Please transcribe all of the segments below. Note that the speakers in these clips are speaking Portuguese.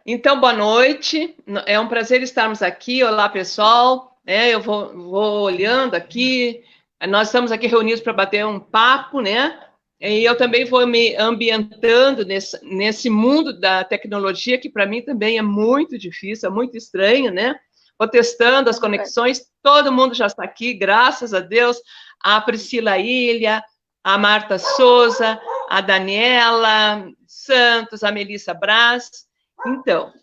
Então, boa noite. É um prazer estarmos aqui. Olá, pessoal. Eu vou olhando aqui. Nós estamos aqui reunidos para bater um papo, né? E eu também vou me ambientando nesse mundo da tecnologia, que para mim também é muito difícil, é muito estranho, né? Vou testando as conexões. Todo mundo já está aqui, graças a Deus. A Priscila Ilha, a Marta Souza, a Daniela Santos, a Melissa Braz. Então,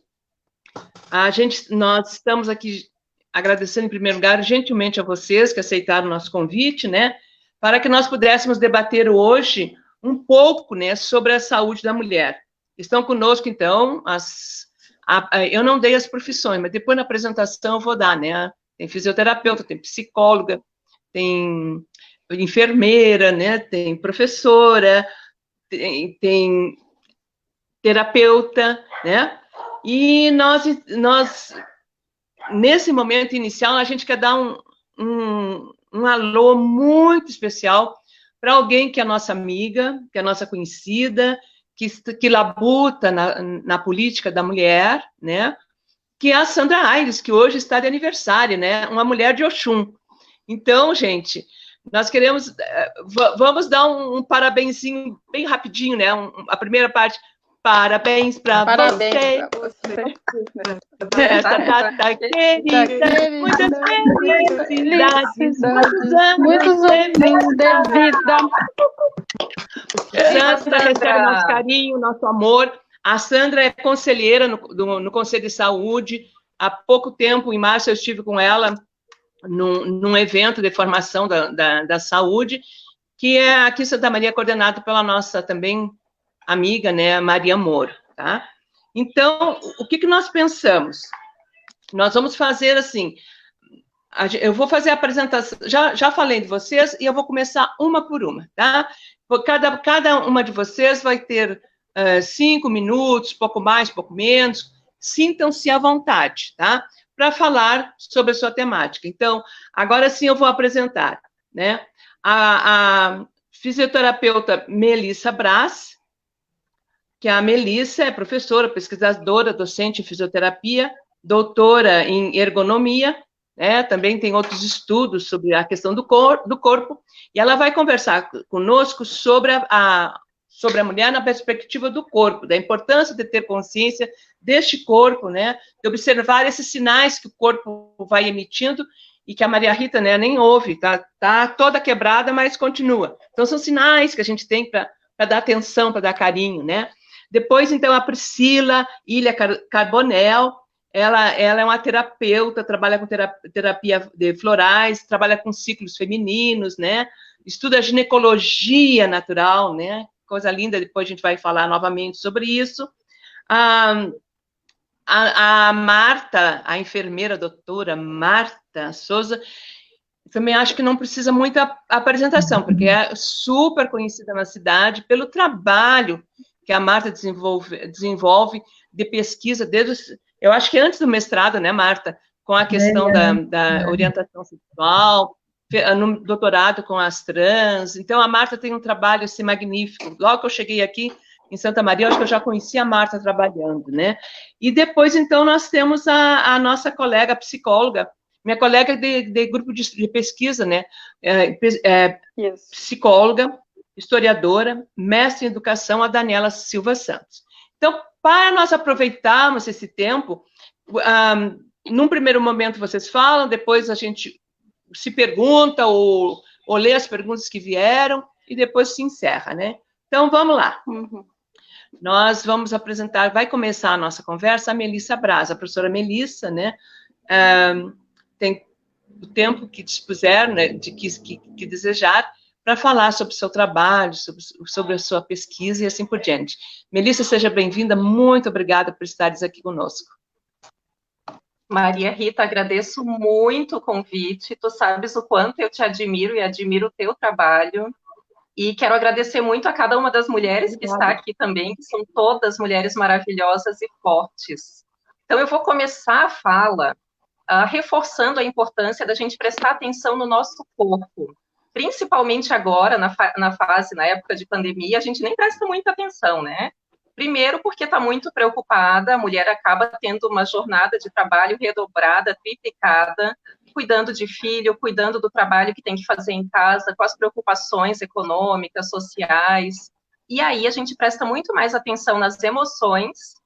nós estamos aqui agradecendo, em primeiro lugar, gentilmente a vocês que aceitaram o nosso convite, né, para que nós pudéssemos debater hoje um pouco, né, sobre a saúde da mulher. Estão conosco, então, eu não dei as profissões, mas depois na apresentação eu vou dar, né, tem fisioterapeuta, tem psicóloga, tem enfermeira, né, tem professora, tem terapeuta, né, e nós, nesse momento inicial, a gente quer dar um alô muito especial para alguém que é nossa amiga, que é nossa conhecida, que labuta na política da mulher, né? Que é a Sandra Aires, que hoje está de aniversário, né? Uma mulher de Oxum. Então, gente, nós queremos, vamos dar um parabenzinho bem rapidinho, né? A primeira parte. Parabéns para você. Essa data querida, muitas felicidades, muitos anos de vida. Sandra recebe nosso carinho, nosso amor. A Sandra é conselheira no Conselho de Saúde. Há pouco tempo, em março, eu estive com ela num evento de formação da saúde, que é aqui em Santa Maria, coordenado pela nossa também amiga, né, Maria Moro, tá? Então, o que nós pensamos? Nós vamos fazer assim, eu vou fazer a apresentação, já falei de vocês, e eu vou começar uma por uma, tá? Cada uma de vocês vai ter 5 minutos, pouco mais, pouco menos, sintam-se à vontade, tá? Para falar sobre a sua temática. Então, agora sim eu vou apresentar, né? A fisioterapeuta Melissa Braz, que a Melissa é professora, pesquisadora, docente em fisioterapia, doutora em ergonomia, né? Também tem outros estudos sobre a questão do corpo, e ela vai conversar conosco sobre sobre a mulher na perspectiva do corpo, da importância de ter consciência deste corpo, né? De observar esses sinais que o corpo vai emitindo e que a Maria Rita, né, nem ouve, tá toda quebrada, mas continua. Então, são sinais que a gente tem para dar atenção, para dar carinho, né? Depois, então, a Priscila Ilha Carbonel, ela é uma terapeuta, trabalha com terapia de florais, trabalha com ciclos femininos, né? Estuda ginecologia natural, né? Coisa linda, depois a gente vai falar novamente sobre isso. A Marta, a enfermeira, a doutora Marta Souza, também acho que não precisa muita apresentação, porque é super conhecida na cidade pelo trabalho que a Marta desenvolve de pesquisa, eu acho que antes do mestrado, né, Marta, com a questão da orientação sexual, no doutorado com as trans. Então, a Marta tem um trabalho assim, magnífico. Logo que eu cheguei aqui em Santa Maria, acho que eu já conhecia a Marta trabalhando, né? E depois, então, nós temos a nossa colega psicóloga, minha colega de grupo de pesquisa, né? Psicóloga, historiadora, mestre em educação, a Daniela Silva Santos. Então, para nós aproveitarmos esse tempo, num primeiro momento vocês falam, depois a gente se pergunta ou lê as perguntas que vieram e depois se encerra, né? Então, vamos lá. Nós vamos apresentar, vai começar a nossa conversa, a Melissa Braz, a professora Melissa, né? Tem o tempo que dispuser, né, que desejar, para falar sobre o seu trabalho, sobre a sua pesquisa e assim por diante. Melissa, seja bem-vinda, muito obrigada por estares aqui conosco. Maria Rita, agradeço muito o convite, tu sabes o quanto eu te admiro e admiro o teu trabalho, e quero agradecer muito a cada uma das mulheres que está aqui também, que são todas mulheres maravilhosas e fortes. Então, eu vou começar a fala reforçando a importância da gente prestar atenção no nosso corpo, principalmente agora, na época de pandemia, a gente nem presta muita atenção, né? Primeiro, porque está muito preocupada, a mulher acaba tendo uma jornada de trabalho redobrada, triplicada, cuidando de filho, cuidando do trabalho que tem que fazer em casa, com as preocupações econômicas, sociais. E aí a gente presta muito mais atenção nas emoções.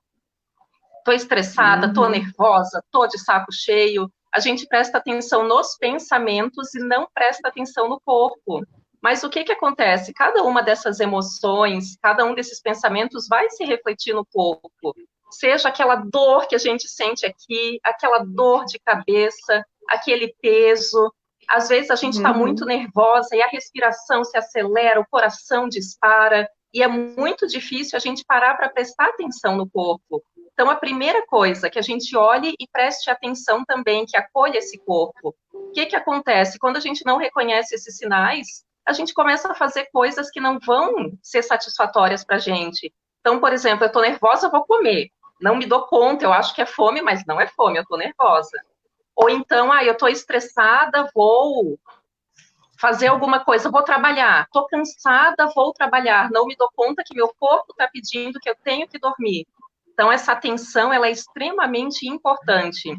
Estou estressada, estou nervosa, estou de saco cheio. A gente presta atenção nos pensamentos e não presta atenção no corpo. Mas o que acontece? Cada uma dessas emoções, cada um desses pensamentos vai se refletir no corpo. Seja aquela dor que a gente sente aqui, aquela dor de cabeça, aquele peso. Às vezes a gente está muito nervosa e a respiração se acelera, o coração dispara, e é muito difícil a gente parar para prestar atenção no corpo. Então, a primeira coisa, que a gente olhe e preste atenção também, que acolha esse corpo. O que acontece? Quando a gente não reconhece esses sinais, a gente começa a fazer coisas que não vão ser satisfatórias para a gente. Então, por exemplo, eu estou nervosa, eu vou comer. Não me dou conta, eu acho que é fome, mas não é fome, eu estou nervosa. Ou então, eu estou estressada, vou fazer alguma coisa, vou trabalhar. Estou cansada, vou trabalhar. Não me dou conta que meu corpo está pedindo que eu tenho que dormir. Então, essa atenção, ela é extremamente importante.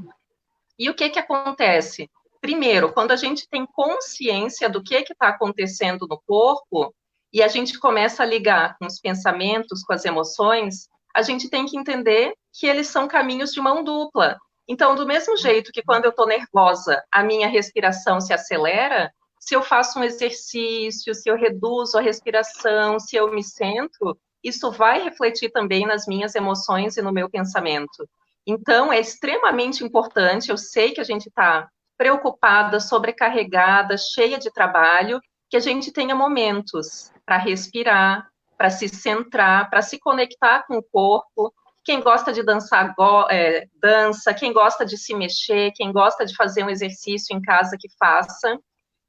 E o que acontece? Primeiro, quando a gente tem consciência do que está acontecendo no corpo, e a gente começa a ligar com os pensamentos, com as emoções, a gente tem que entender que eles são caminhos de mão dupla. Então, do mesmo jeito que quando eu estou nervosa, a minha respiração se acelera, se eu faço um exercício, se eu reduzo a respiração, se eu me centro, isso vai refletir também nas minhas emoções e no meu pensamento. Então, é extremamente importante, eu sei que a gente está preocupada, sobrecarregada, cheia de trabalho, que a gente tenha momentos para respirar, para se centrar, para se conectar com o corpo. Quem gosta de dançar, dança. Quem gosta de se mexer, quem gosta de fazer um exercício em casa, que faça.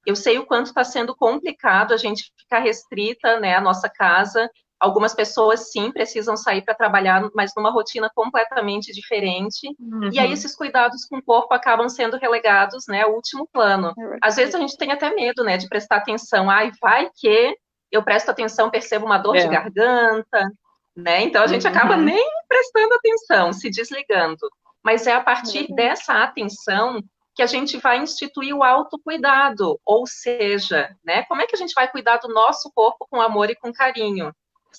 Eu sei o quanto está sendo complicado a gente ficar restrita, né, à nossa casa. Algumas pessoas, sim, precisam sair para trabalhar, mas numa rotina completamente diferente. E aí esses cuidados com o corpo acabam sendo relegados, né, ao último plano. Às vezes a gente tem até medo, né, de prestar atenção. Vai que eu presto atenção, percebo uma dor de garganta, né? Então a gente acaba nem prestando atenção, se desligando. Mas é a partir dessa atenção que a gente vai instituir o autocuidado. Ou seja, né, como é que a gente vai cuidar do nosso corpo com amor e com carinho?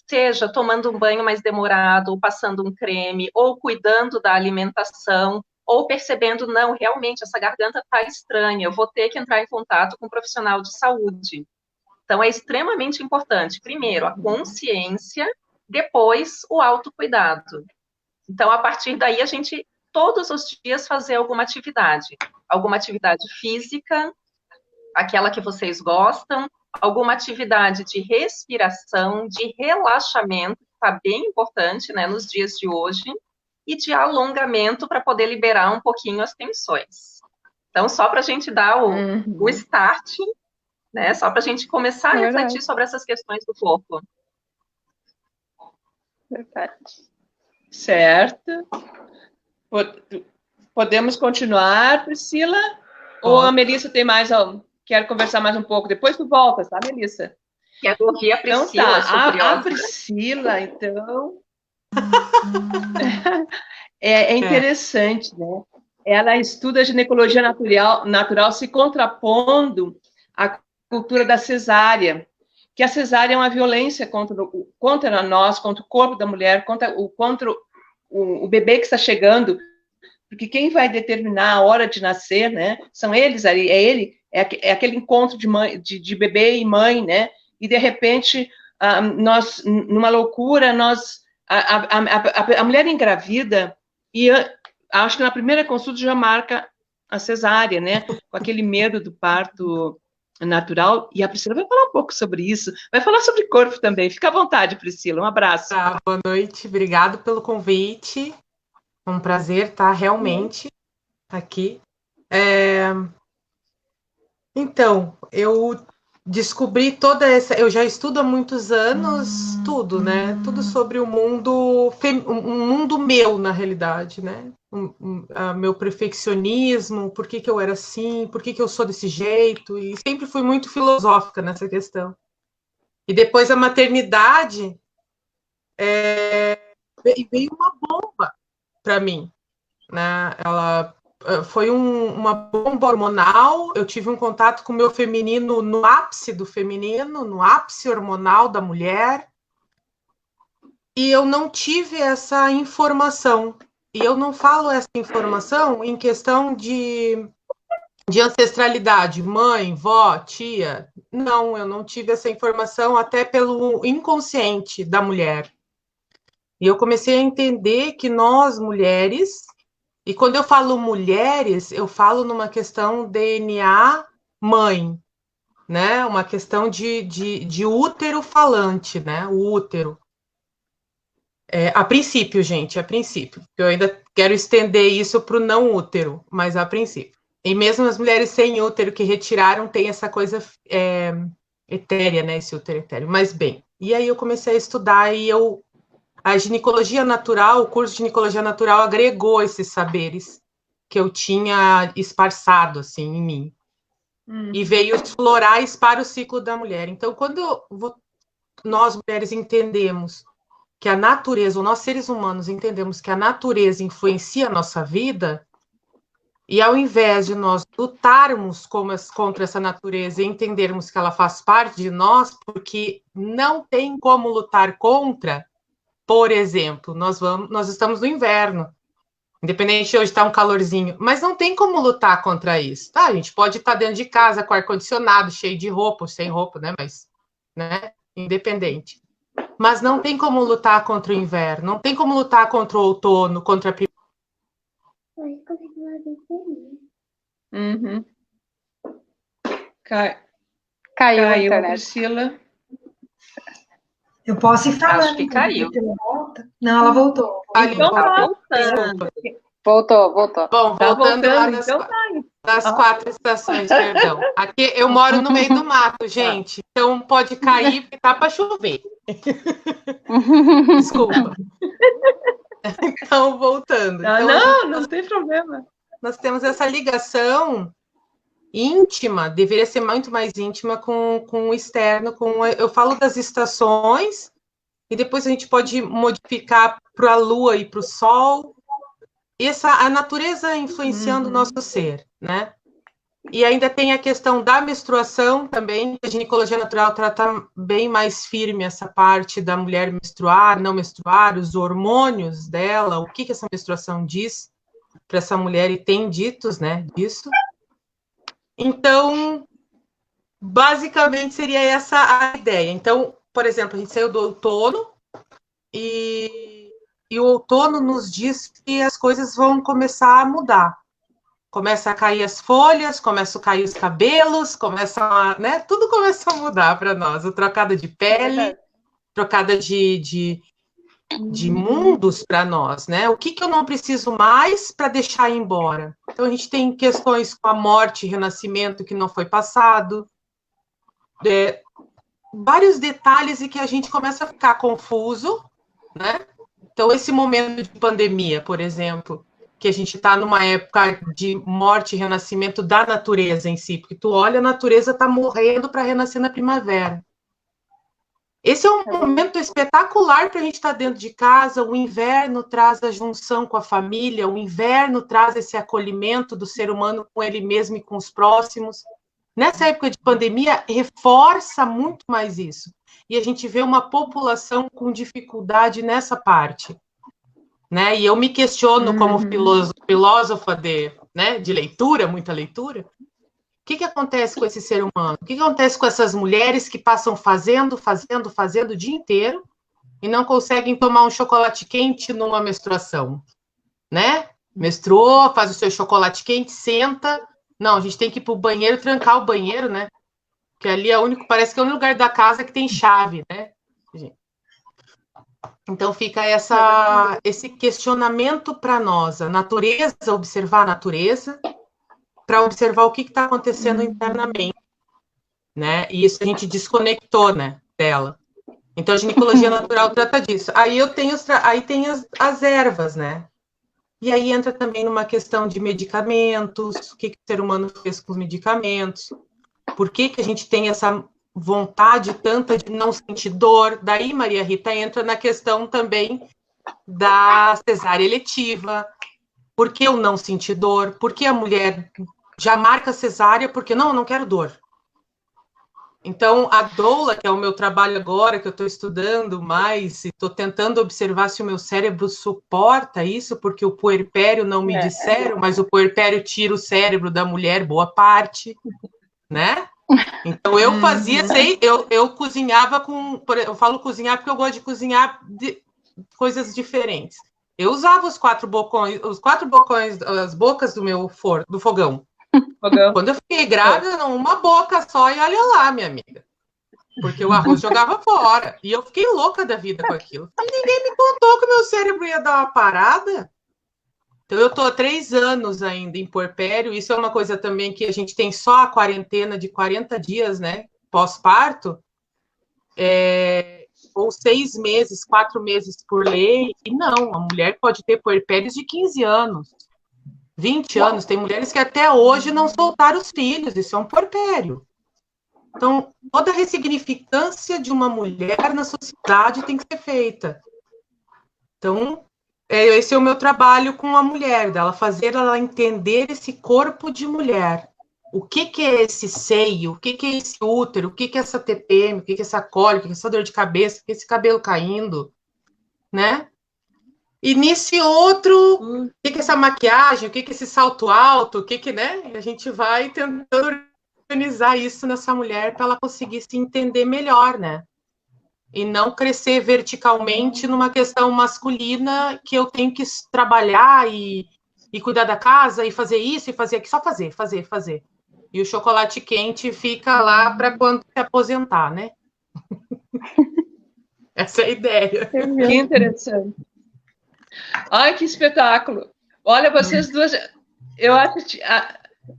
Seja tomando um banho mais demorado, ou passando um creme, ou cuidando da alimentação, ou percebendo, não, realmente, essa garganta está estranha, eu vou ter que entrar em contato com um profissional de saúde. Então, é extremamente importante, primeiro, a consciência, depois, o autocuidado. Então, a partir daí, a gente, todos os dias, fazer alguma atividade física, aquela que vocês gostam, alguma atividade de respiração, de relaxamento, que está bem importante, né, nos dias de hoje, e de alongamento para poder liberar um pouquinho as tensões. Então, só para a gente dar o start, né, só para a gente começar a refletir sobre essas questões do corpo. Verdade. Certo. Podemos continuar, Priscila? Ou a Melissa tem mais... Quero conversar mais um pouco. Depois tu volta, tá, Melissa? Quero ouvir a Priscila. Então tá, a Priscila, então... é interessante, né? Ela estuda ginecologia natural se contrapondo à cultura da cesárea, que a cesárea é uma violência contra nós, contra o corpo da mulher, contra o bebê que está chegando, porque quem vai determinar a hora de nascer, né? São eles ali, é aquele encontro de bebê e mãe, né? E de repente, nós, numa loucura, a mulher engravida, e acho que na primeira consulta já marca a cesárea, né? Com aquele medo do parto natural, e a Priscila vai falar um pouco sobre isso, vai falar sobre corpo também. Fica à vontade, Priscila, um abraço. Tá, boa noite, obrigado pelo convite, é um prazer estar realmente aqui. Então, eu descobri eu já estudo há muitos anos tudo, né? Tudo sobre o mundo, um mundo meu, na realidade, né? Meu perfeccionismo, por que eu era assim, por que eu sou desse jeito, e sempre fui muito filosófica nessa questão. E depois a maternidade veio uma bomba para mim, né? Ela foi uma bomba hormonal. Eu tive um contato com o meu feminino no ápice do feminino, no ápice hormonal da mulher, e eu não tive essa informação. E eu não falo essa informação em questão de ancestralidade, mãe, vó, tia. Não, eu não tive essa informação, até pelo inconsciente da mulher. E eu comecei a entender que nós, mulheres, e quando eu falo mulheres, eu falo numa questão DNA mãe, né? Uma questão de útero falante, né? O útero. A princípio, gente, a princípio. Eu ainda quero estender isso para o não útero, mas a princípio. E mesmo as mulheres sem útero que retiraram, tem essa coisa etérea, né? Esse útero etéreo. Mas bem, e aí eu comecei a estudar e a ginecologia natural, o curso de ginecologia natural agregou esses saberes que eu tinha esparçado, assim, em mim. E veio explorar para o ciclo da mulher. Então, quando nós, mulheres, entendemos que a natureza, ou nós, seres humanos, entendemos que a natureza influencia a nossa vida, e ao invés de nós lutarmos contra essa natureza e entendermos que ela faz parte de nós, porque não tem como lutar contra. Por exemplo, nós estamos no inverno, independente de hoje estar um calorzinho, mas não tem como lutar contra isso, tá? A gente pode estar dentro de casa com ar-condicionado, cheio de roupa, ou sem roupa, né? Mas, né? Independente. Mas não tem como lutar contra o inverno, não tem como lutar contra o outono, contra a primavera. Uhum. Caiu a Caiu, internet. Priscila. Eu posso ir falando. Acho que caiu. Não, ela voltou. Então tá. Voltou. Bom, Tá voltando lá então nas 4 estações, perdão. Aqui eu moro no meio do mato, gente. Então pode cair porque tá para chover. Desculpa. Então, voltando. Então, não tem problema. Nós temos essa ligação íntima, deveria ser muito mais íntima com o externo. Eu falo das estações, e depois a gente pode modificar para a lua e para o sol. A natureza influenciando o nosso ser, né? E ainda tem a questão da menstruação também, a ginecologia natural trata bem mais firme essa parte da mulher menstruar, não menstruar, os hormônios dela, o que essa menstruação diz para essa mulher, e tem ditos, né, disso. Então, basicamente seria essa a ideia. Então, por exemplo, a gente saiu do outono, e o outono nos diz que as coisas vão começar a mudar. Começa a cair as folhas, começam a cair os cabelos, né? Tudo começa a mudar para nós. A trocada de pele, trocada de mundos para nós, né? O que eu não preciso mais para deixar ir embora? Então, a gente tem questões com a morte e renascimento que não foi passado, vários detalhes e que a gente começa a ficar confuso, né? Então, esse momento de pandemia, por exemplo, que a gente está numa época de morte e renascimento da natureza em si, porque tu olha, a natureza está morrendo para renascer na primavera. Esse é um momento espetacular para a gente estar dentro de casa. O inverno traz a junção com a família, o inverno traz esse acolhimento do ser humano com ele mesmo e com os próximos. Nessa época de pandemia, reforça muito mais isso. E a gente vê uma população com dificuldade nessa parte. Né? E eu me questiono como filósofa de leitura, muita leitura, o que acontece com esse ser humano? O que acontece com essas mulheres que passam fazendo o dia inteiro e não conseguem tomar um chocolate quente numa menstruação? Né? Menstruou, faz o seu chocolate quente, senta. Não, a gente tem que ir para o banheiro, trancar o banheiro, né? Porque ali parece que é o único lugar da casa que tem chave, né? Então fica esse questionamento para nós, a natureza, observar a natureza, para observar o que está acontecendo internamente, né? E isso a gente desconectou, né, dela. Então a ginecologia natural trata disso. Aí tem as ervas, né? E aí entra também numa questão de medicamentos, o que o ser humano fez com os medicamentos, por que a gente tem essa vontade tanta de não sentir dor. Daí, Maria Rita, entra na questão também da cesárea eletiva, por que eu não senti dor, por que a mulher já marca cesárea, porque não quero dor. Então, a doula, que é o meu trabalho agora, que eu estou estudando mais, e estou tentando observar se o meu cérebro suporta isso, porque o puerpério não me disseram, mas o puerpério tira o cérebro da mulher, boa parte, né? Então, eu fazia, eu cozinhava eu falo cozinhar porque eu gosto de cozinhar coisas diferentes. Eu usava os 4 bocões, as bocas do fogão. Quando eu fiquei grávida, uma boca só, e olha lá, minha amiga. Porque o arroz jogava fora. E eu fiquei louca da vida com aquilo. E ninguém me contou que o meu cérebro ia dar uma parada. Então, eu estou há 3 anos ainda em puerpério. Isso é uma coisa também que a gente tem só a quarentena de 40 dias, né? Pós-parto. Ou 6 meses, 4 meses por lei. E não, a mulher pode ter puerpérios de 15 anos. 20 anos, tem mulheres que até hoje não soltaram os filhos, isso é um puerpério. Então, toda a ressignificância de uma mulher na sociedade tem que ser feita. Então, esse é o meu trabalho com a mulher, dela fazer ela entender esse corpo de mulher. O que é esse seio, o que é esse útero, o que é essa TPM, o que é essa cólica, o que é essa dor de cabeça, o que é esse cabelo caindo, né? E nesse outro, o que é essa maquiagem, o que é esse salto alto, né? A gente vai tentando organizar isso nessa mulher para ela conseguir se entender melhor, né? E não crescer verticalmente numa questão masculina que eu tenho que trabalhar e cuidar da casa e fazer isso e fazer aquilo, só fazer. E o chocolate quente fica lá para quando se aposentar, né? Essa é a ideia. Que interessante. Ai, que espetáculo. Olha, vocês duas, eu acho que,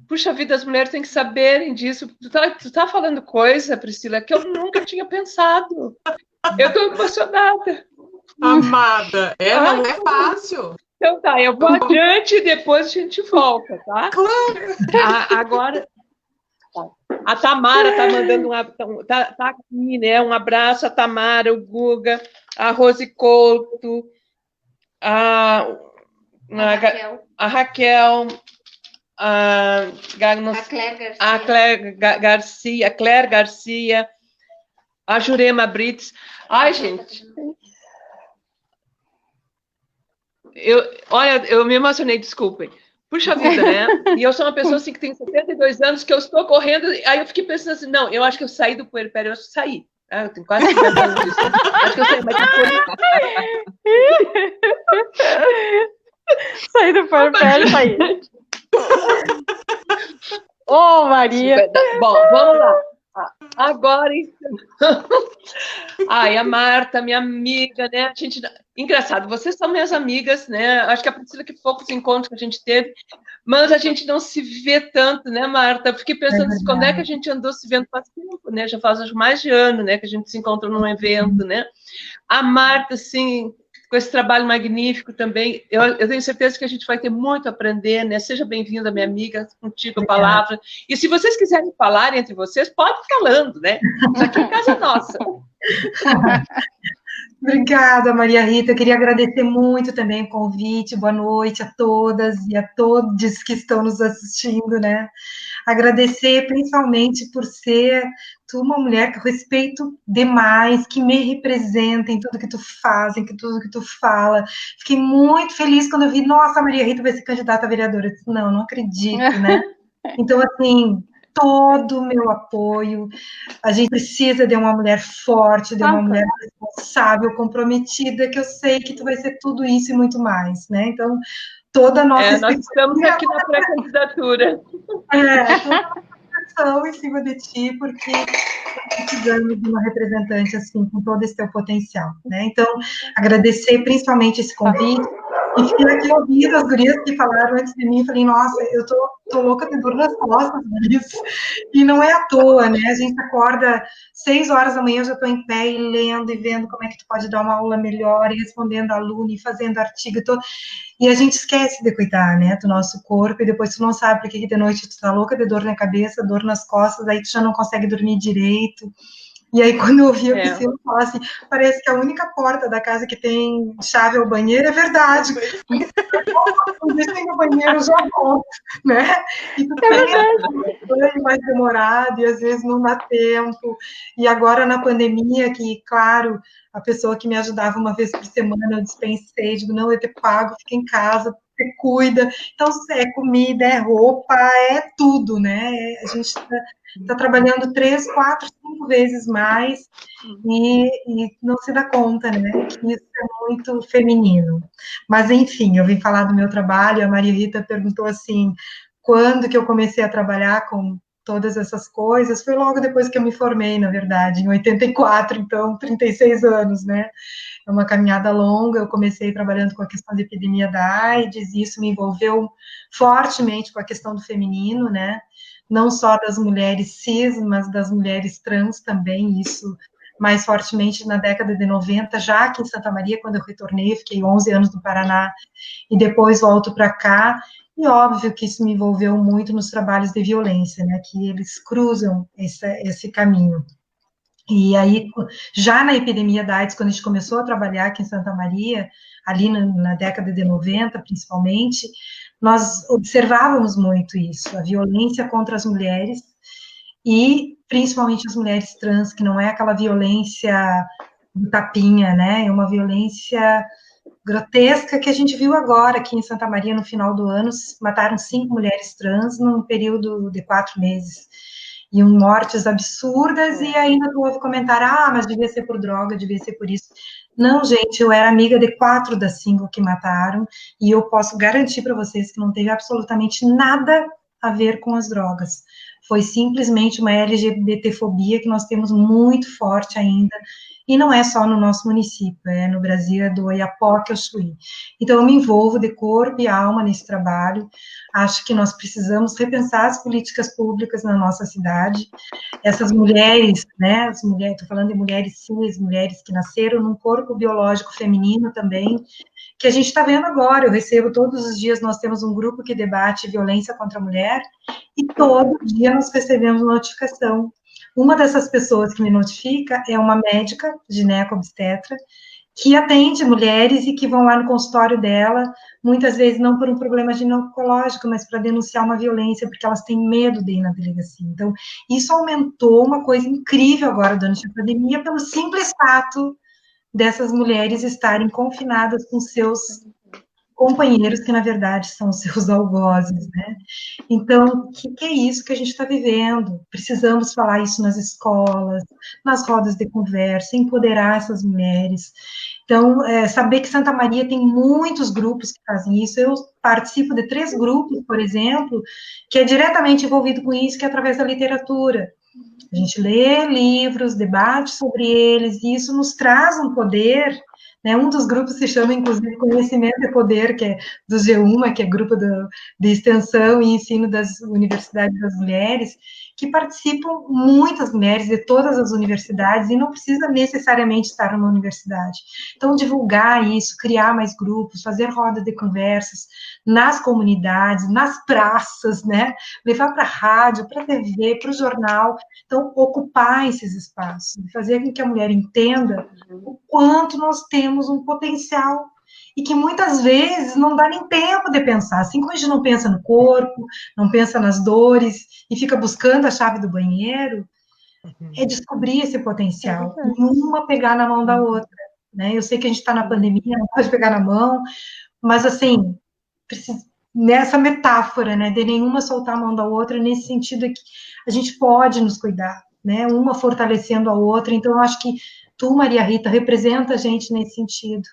puxa vida, as mulheres têm que saberem disso. Tu tá falando coisa, Priscila, que eu nunca tinha pensado. Eu estou emocionada. Amada, não é fácil. Então tá, eu vou adiante e depois a gente volta, tá? Claro. Agora, a Tamara tá mandando tá aqui, né? Um abraço a Tamara, o Guga, a Rose Couto, a Raquel, a Claire Garcia, a Jurema Brits. Ai, gente. Olha, eu me emocionei, desculpem. Puxa vida, né? E eu sou uma pessoa assim que tem 72 anos, que eu estou correndo, aí eu fiquei pensando assim, não, eu acho que eu saí do puerpério, eu acho que saí. Eu tenho quase 50 anos disso. Acho que eu saí, mas saí do puerpério, saí. Ô, Maria! Bom, vamos lá. Agora, então. Ai, a Marta, minha amiga, né? A gente... Engraçado, vocês são minhas amigas, né? Acho que a Priscila, que poucos encontros que a gente teve, mas a gente não se vê tanto, né, Marta? Fiquei pensando quando é que a gente andou se vendo faz tempo, né? Já faz mais de ano, né? Que a gente se encontrou num evento, né? A Marta, assim, com esse trabalho magnífico também, eu tenho certeza que a gente vai ter muito a aprender, né? Seja bem-vinda, minha amiga, contigo a palavra. E se vocês quiserem falar entre vocês, pode falando, né? Isso aqui é casa nossa. Obrigada, Maria Rita. Eu queria agradecer muito também o convite. Boa noite a todas e a todos que estão nos assistindo, né? Agradecer principalmente por ser tu uma mulher que eu respeito demais, que me representa em tudo que tu faz, em tudo que tu fala. Fiquei muito feliz quando eu vi, nossa, a Maria Rita vai ser candidata a vereadora. Eu disse, não acredito, né? Então, assim, todo o meu apoio. A gente precisa de uma mulher forte, de uma mulher responsável, comprometida, que eu sei que tu vai ser tudo isso e muito mais, né? Então, toda a nossa nós estamos aqui na pré-candidatura. Toda a em cima de ti, porque precisamos de uma representante assim, com todo esse teu potencial, né? Então, agradecer principalmente esse convite, e fiquei aqui ouvindo as gurias que falaram antes de mim, falei, nossa, eu tô louca de dor nas costas disso, e não é à toa, né? A gente acorda 6 horas da manhã, eu já estou em pé e lendo e vendo como é que tu pode dar uma aula melhor, e respondendo aluno, e fazendo artigo, e a gente esquece de cuidar, né, do nosso corpo, e depois tu não sabe por que de noite tu tá louca de dor na cabeça, dor nas costas, aí tu já não consegue dormir direito. E aí, quando eu ouvi a Priscila falar assim, parece que a única porta da casa que tem chave ao banheiro é verdade. Deixa no banheiro, eu já volto, né? E tu tem mais demorado, e às vezes não dá tempo. E agora, na pandemia, que, claro, a pessoa que me ajudava uma vez por semana, eu dispensei, digo, não, eu te pago, fica em casa, você cuida. Então, é comida, é roupa, é tudo, né? A gente está trabalhando 3, 4, 5 vezes mais e não se dá conta, né? Que isso é muito feminino. Mas, enfim, eu vim falar do meu trabalho, a Maria Rita perguntou assim, quando que eu comecei a trabalhar com todas essas coisas? Foi logo depois que eu me formei, na verdade, em 84, então 36 anos, né? É uma caminhada longa, eu comecei trabalhando com a questão da epidemia da AIDS, e isso me envolveu fortemente com a questão do feminino, né? Não só das mulheres cis, mas das mulheres trans também, isso mais fortemente na década de 90, já aqui em Santa Maria, quando eu retornei, fiquei 11 anos no Paraná, e depois volto para cá, e óbvio que isso me envolveu muito nos trabalhos de violência, né, que eles cruzam esse caminho. E aí, já na epidemia da AIDS, quando a gente começou a trabalhar aqui em Santa Maria, ali na década de 90, principalmente, nós observávamos muito isso, a violência contra as mulheres, e principalmente as mulheres trans, que não é aquela violência do tapinha, né? É uma violência grotesca que a gente viu agora aqui em Santa Maria, no final do ano, mataram 5 mulheres trans num período de 4 meses. E mortes absurdas, e ainda tu ouve comentário, mas devia ser por droga, devia ser por isso. Não, gente, eu era amiga de 4 das 5 que mataram, e eu posso garantir para vocês que não teve absolutamente nada a ver com as drogas. Foi simplesmente uma LGBTfobia que nós temos muito forte ainda, e não é só no nosso município, é no Brasil, é do Oiapoque ao Chuí. Então, eu me envolvo de corpo e alma nesse trabalho, acho que nós precisamos repensar as políticas públicas na nossa cidade, essas mulheres, né, estou falando de mulheres cis, mulheres que nasceram num corpo biológico feminino também, que a gente está vendo agora, eu recebo todos os dias, nós temos um grupo que debate violência contra a mulher, e todo dia nós recebemos notificação. Uma dessas pessoas que me notifica é uma médica, gineco-obstetra, que atende mulheres e que vão lá no consultório dela, muitas vezes não por um problema ginecológico, mas para denunciar uma violência, porque elas têm medo de ir na delegacia. Então, isso aumentou uma coisa incrível agora durante a pandemia, pelo simples fato dessas mulheres estarem confinadas com seus companheiros, que na verdade são seus algozes, né? Então, o que é isso que a gente está vivendo? Precisamos falar isso nas escolas, nas rodas de conversa, empoderar essas mulheres. Então, saber que Santa Maria tem muitos grupos que fazem isso. Eu participo de 3 grupos, por exemplo, que é diretamente envolvido com isso, que é através da literatura. A gente lê livros, debate sobre eles, e isso nos traz um poder, né? Um dos grupos se chama, inclusive, Conhecimento e Poder, que é do GEUMA, que é grupo de extensão e ensino das Universidades das Mulheres, que participam muitas mulheres de todas as universidades, e não precisa necessariamente estar numa universidade. Então, divulgar isso, criar mais grupos, fazer roda de conversas nas comunidades, nas praças, né? Levar para a rádio, para a TV, para o jornal. Então, ocupar esses espaços, fazer com que a mulher entenda o quanto nós temos um potencial e que muitas vezes não dá nem tempo de pensar. Assim como a gente não pensa no corpo, não pensa nas dores e fica buscando a chave do banheiro, é descobrir esse potencial e uma pegar na mão da outra. Né? Eu sei que a gente está na pandemia, não pode pegar na mão, mas assim, nessa metáfora, né, de nenhuma soltar a mão da outra, nesse sentido que a gente pode nos cuidar, né, uma fortalecendo a outra. Então, eu acho que tu, Maria Rita, representa a gente nesse sentido,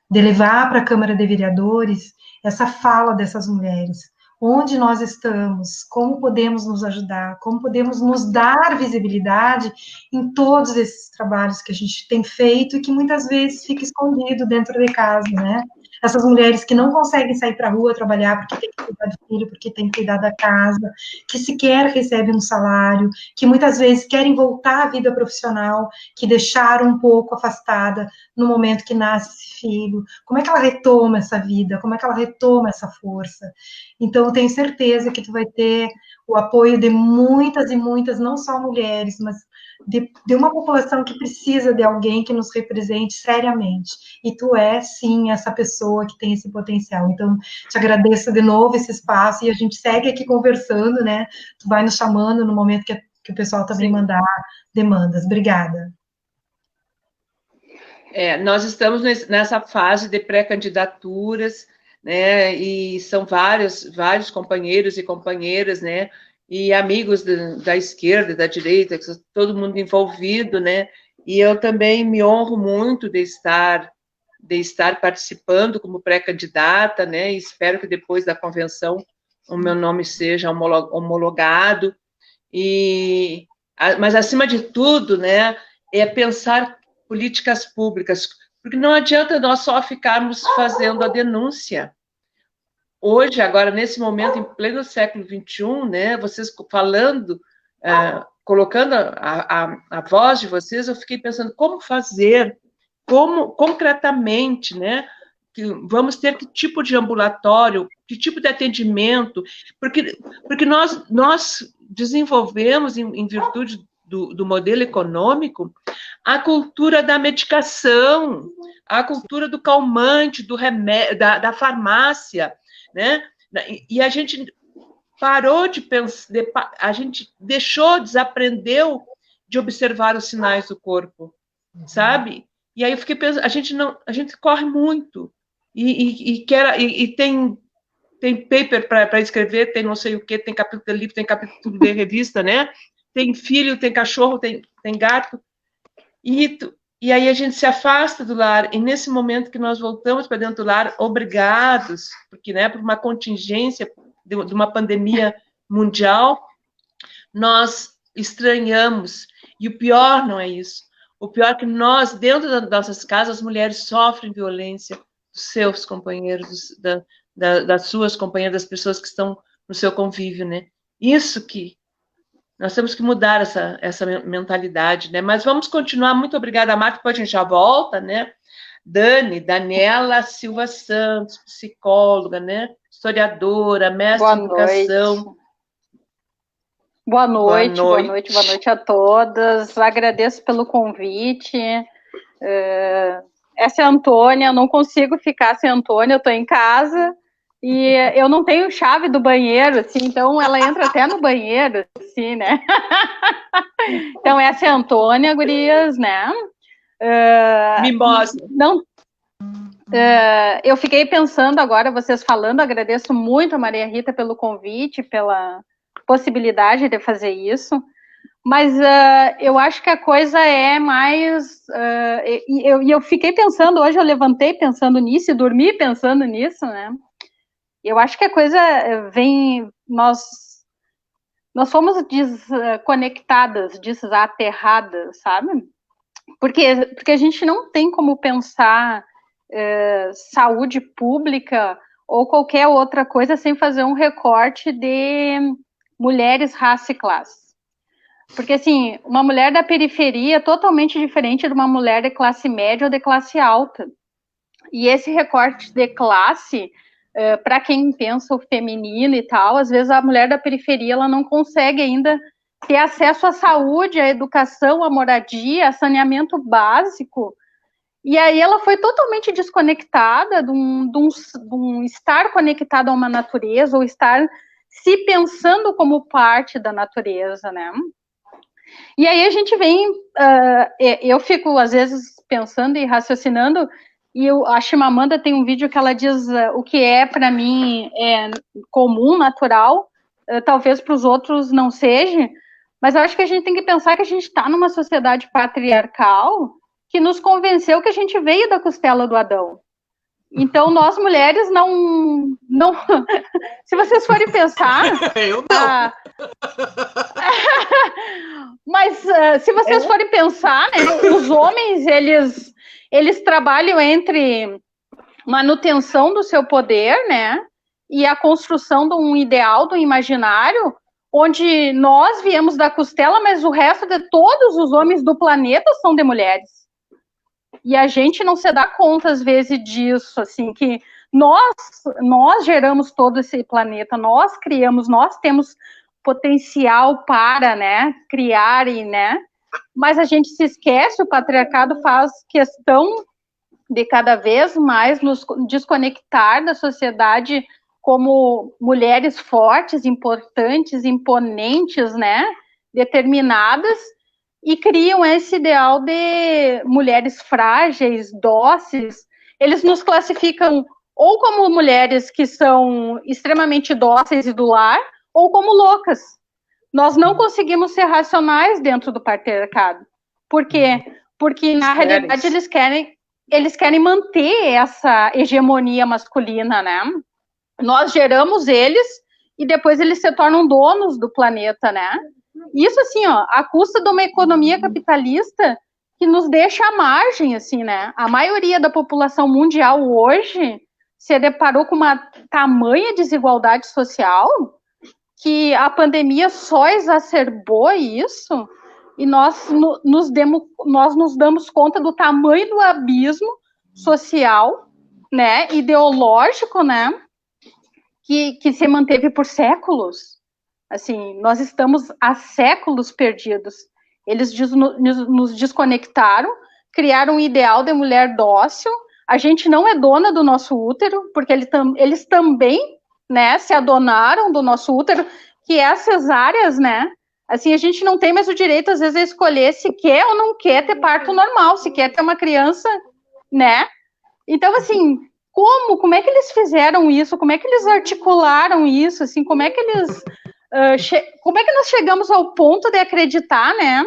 de levar para a Câmara de Vereadores essa fala dessas mulheres, onde nós estamos, como podemos nos ajudar, como podemos nos dar visibilidade em todos esses trabalhos que a gente tem feito e que muitas vezes fica escondido dentro de casa, né? Essas mulheres que não conseguem sair para a rua trabalhar porque tem que cuidar do filho, porque tem que cuidar da casa, que sequer recebem um salário, que muitas vezes querem voltar à vida profissional, que deixaram um pouco afastada no momento que nasce esse filho. Como é que ela retoma essa vida? Como é que ela retoma essa força? Então, eu tenho certeza que tu vai ter o apoio de muitas e muitas, não só mulheres, mas de uma população que precisa de alguém que nos represente seriamente. E tu és, sim, essa pessoa que tem esse potencial. Então, te agradeço de novo esse espaço e a gente segue aqui conversando, né? Tu vai nos chamando no momento que o pessoal também mandar demandas. Obrigada. Nós estamos nessa fase de pré-candidaturas, né? E são vários companheiros e companheiras, né? E amigos da esquerda, da direita, todo mundo envolvido, né? E eu também me honro muito de estar participando como pré-candidata, né? E espero que depois da convenção o meu nome seja homologado. Mas acima de tudo, né? É pensar políticas públicas, porque não adianta nós só ficarmos fazendo a denúncia. Hoje, agora, nesse momento, em pleno século XXI, né, vocês falando, colocando a voz de vocês, eu fiquei pensando como fazer, como concretamente, né, vamos ter que tipo de ambulatório, que tipo de atendimento, porque nós desenvolvemos, em virtude do modelo econômico, a cultura da medicação, a cultura do calmante, do remédio, da farmácia, né? E a gente parou de pensar, a gente desaprendeu de observar os sinais do corpo, sabe? E aí eu fiquei pensando, a gente corre muito e tem paper para escrever, tem não sei o que, tem capítulo de livro, tem capítulo de revista, né? Tem filho, tem cachorro, tem gato, e aí a gente se afasta do lar, e nesse momento que nós voltamos para dentro do lar, obrigados, porque, né, por uma contingência de uma pandemia mundial, nós estranhamos, e o pior não é isso, o pior é que nós, dentro das nossas casas, as mulheres sofrem violência dos seus companheiros, das suas companheiras, das pessoas que estão no seu convívio, né? Isso que nós temos que mudar essa mentalidade, né? Mas vamos continuar. Muito obrigada, Marta. Depois a gente já volta, né? Daniela Silva Santos, psicóloga, né? Historiadora, mestre em educação. Boa noite a todas. Agradeço pelo convite. Essa é a Antônia, não consigo ficar sem a Antônia, eu estou em casa. E eu não tenho chave do banheiro, assim, então ela entra até no banheiro, assim, né? Então, essa é a Antônia, gurias, né? Me mostra. Eu fiquei pensando agora, vocês falando, agradeço muito a Maria Rita pelo convite, pela possibilidade de fazer isso, mas eu acho que a coisa é mais... eu fiquei pensando, hoje eu levantei pensando nisso e dormi pensando nisso, né? Eu acho que a coisa vem... Nós fomos desconectadas, desaterradas, sabe? Porque a gente não tem como pensar saúde pública ou qualquer outra coisa sem fazer um recorte de mulheres, raça e classe. Porque, assim, uma mulher da periferia é totalmente diferente de uma mulher de classe média ou de classe alta. E esse recorte de classe... para quem pensa o feminino e tal, às vezes a mulher da periferia ela não consegue ainda ter acesso à saúde, à educação, à moradia, a saneamento básico, e aí ela foi totalmente desconectada de um estar conectada a uma natureza, ou estar se pensando como parte da natureza, né? E aí a gente vem, eu fico às vezes pensando e raciocinando. E a Chimamanda tem um vídeo que ela diz o que é, para mim, comum, natural, talvez para os outros não seja, mas eu acho que a gente tem que pensar que a gente está numa sociedade patriarcal que nos convenceu que a gente veio da costela do Adão. Então, nós mulheres não se vocês forem pensar... Eu não. Mas se vocês forem pensar, né, os homens, eles trabalham entre manutenção do seu poder, né, e a construção de um ideal, do imaginário, onde nós viemos da costela, mas o resto de todos os homens do planeta são de mulheres. E a gente não se dá conta, às vezes, disso, assim, que nós geramos todo esse planeta, nós criamos, nós temos potencial para, né, criar e, né, mas a gente se esquece, o patriarcado faz questão de cada vez mais nos desconectar da sociedade como mulheres fortes, importantes, imponentes, né, determinadas, e criam esse ideal de mulheres frágeis, dóceis. Eles nos classificam ou como mulheres que são extremamente dóceis e do lar, ou como loucas. Nós não conseguimos ser racionais dentro do patriarcado. Por quê? Porque, na realidade, eles querem manter essa hegemonia masculina, né? Nós geramos eles e depois eles se tornam donos do planeta, né? Isso, assim, ó, à custa de uma economia capitalista que nos deixa à margem, assim, né? A maioria da população mundial hoje se deparou com uma tamanha desigualdade social que a pandemia só exacerbou isso, e nós nos damos conta do tamanho do abismo social, né, ideológico, né, que se manteve por séculos. Assim, nós estamos há séculos perdidos. Eles nos desconectaram, criaram um ideal de mulher dócil. A gente não é dona do nosso útero, porque eles também, né, se adonaram do nosso útero, que é as cesáreas, né? Assim, a gente não tem mais o direito, às vezes, a escolher se quer ou não quer ter parto normal, se quer ter uma criança, né? Então, assim, como é que eles fizeram isso? Como é que eles articularam isso? Assim, como é que eles... como é que nós chegamos ao ponto de acreditar, né,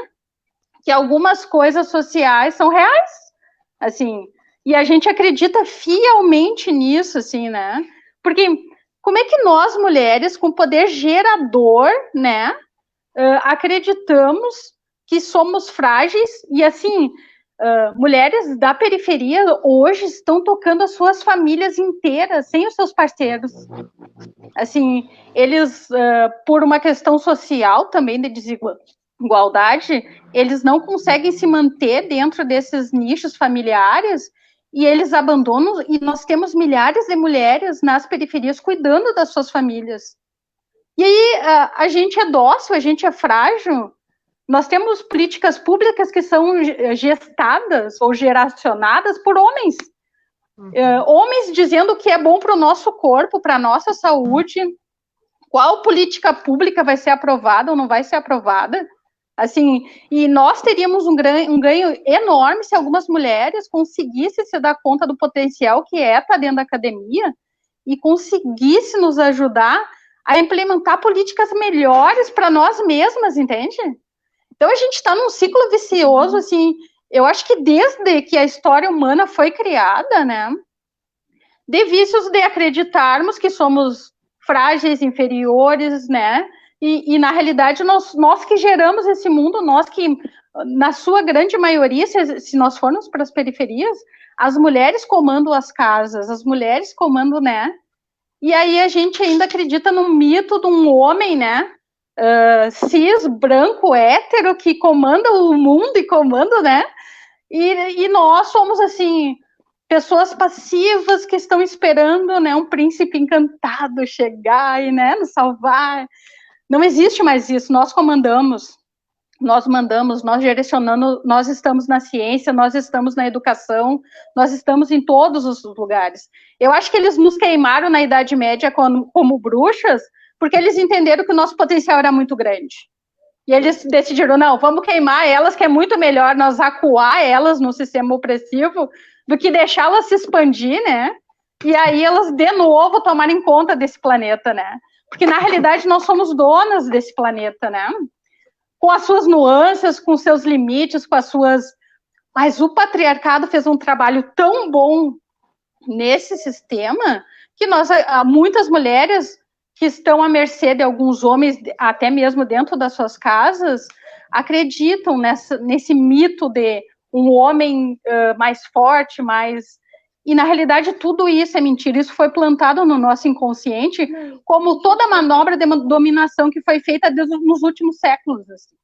que algumas coisas sociais são reais? Assim, e a gente acredita fielmente nisso, assim, né? Porque como é que nós, mulheres, com poder gerador, né, acreditamos que somos frágeis e, assim, mulheres da periferia hoje estão tocando as suas famílias inteiras sem os seus parceiros. Assim, eles, por uma questão social também de desigualdade, eles não conseguem se manter dentro desses nichos familiares e eles abandonam, e nós temos milhares de mulheres nas periferias cuidando das suas famílias. E aí a gente é dócil, a gente é frágil. Nós temos políticas públicas que são gestadas ou geracionadas por homens. Homens dizendo o que é bom para o nosso corpo, para a nossa saúde, qual política pública vai ser aprovada ou não vai ser aprovada. Assim, e nós teríamos um ganho enorme se algumas mulheres conseguissem se dar conta do potencial que é estar dentro da academia e conseguissem nos ajudar a implementar políticas melhores para nós mesmas, entende? Então a gente está num ciclo vicioso, assim, eu acho que desde que a história humana foi criada, né, de vícios de acreditarmos que somos frágeis, inferiores, né, e na realidade nós que geramos esse mundo, nós que, na sua grande maioria, se nós formos para as periferias, as mulheres comandam as casas, as mulheres comandam, né, e aí a gente ainda acredita no mito de um homem, né, cis, branco, hétero, que comanda o mundo e comanda, né, e nós somos, assim, pessoas passivas que estão esperando, né, um príncipe encantado chegar e, né, nos salvar. Não existe mais isso, nós comandamos, nós mandamos, nós direcionamos, nós estamos na ciência, nós estamos na educação, nós estamos em todos os lugares. Eu acho que eles nos queimaram na Idade Média como bruxas, porque eles entenderam que o nosso potencial era muito grande. E eles decidiram, não, vamos queimar elas, que é muito melhor nós acuar elas no sistema opressivo do que deixá-las se expandir, né? E aí elas, de novo, tomarem conta desse planeta, né? Porque, na realidade, nós somos donas desse planeta, né? Com as suas nuances, com seus limites, com as suas... Mas o patriarcado fez um trabalho tão bom nesse sistema que muitas mulheres que estão à mercê de alguns homens, até mesmo dentro das suas casas, acreditam nesse mito de um homem mais forte, mais... E, na realidade, tudo isso é mentira. Isso foi plantado no nosso inconsciente como toda manobra de dominação que foi feita nos últimos séculos. Assim.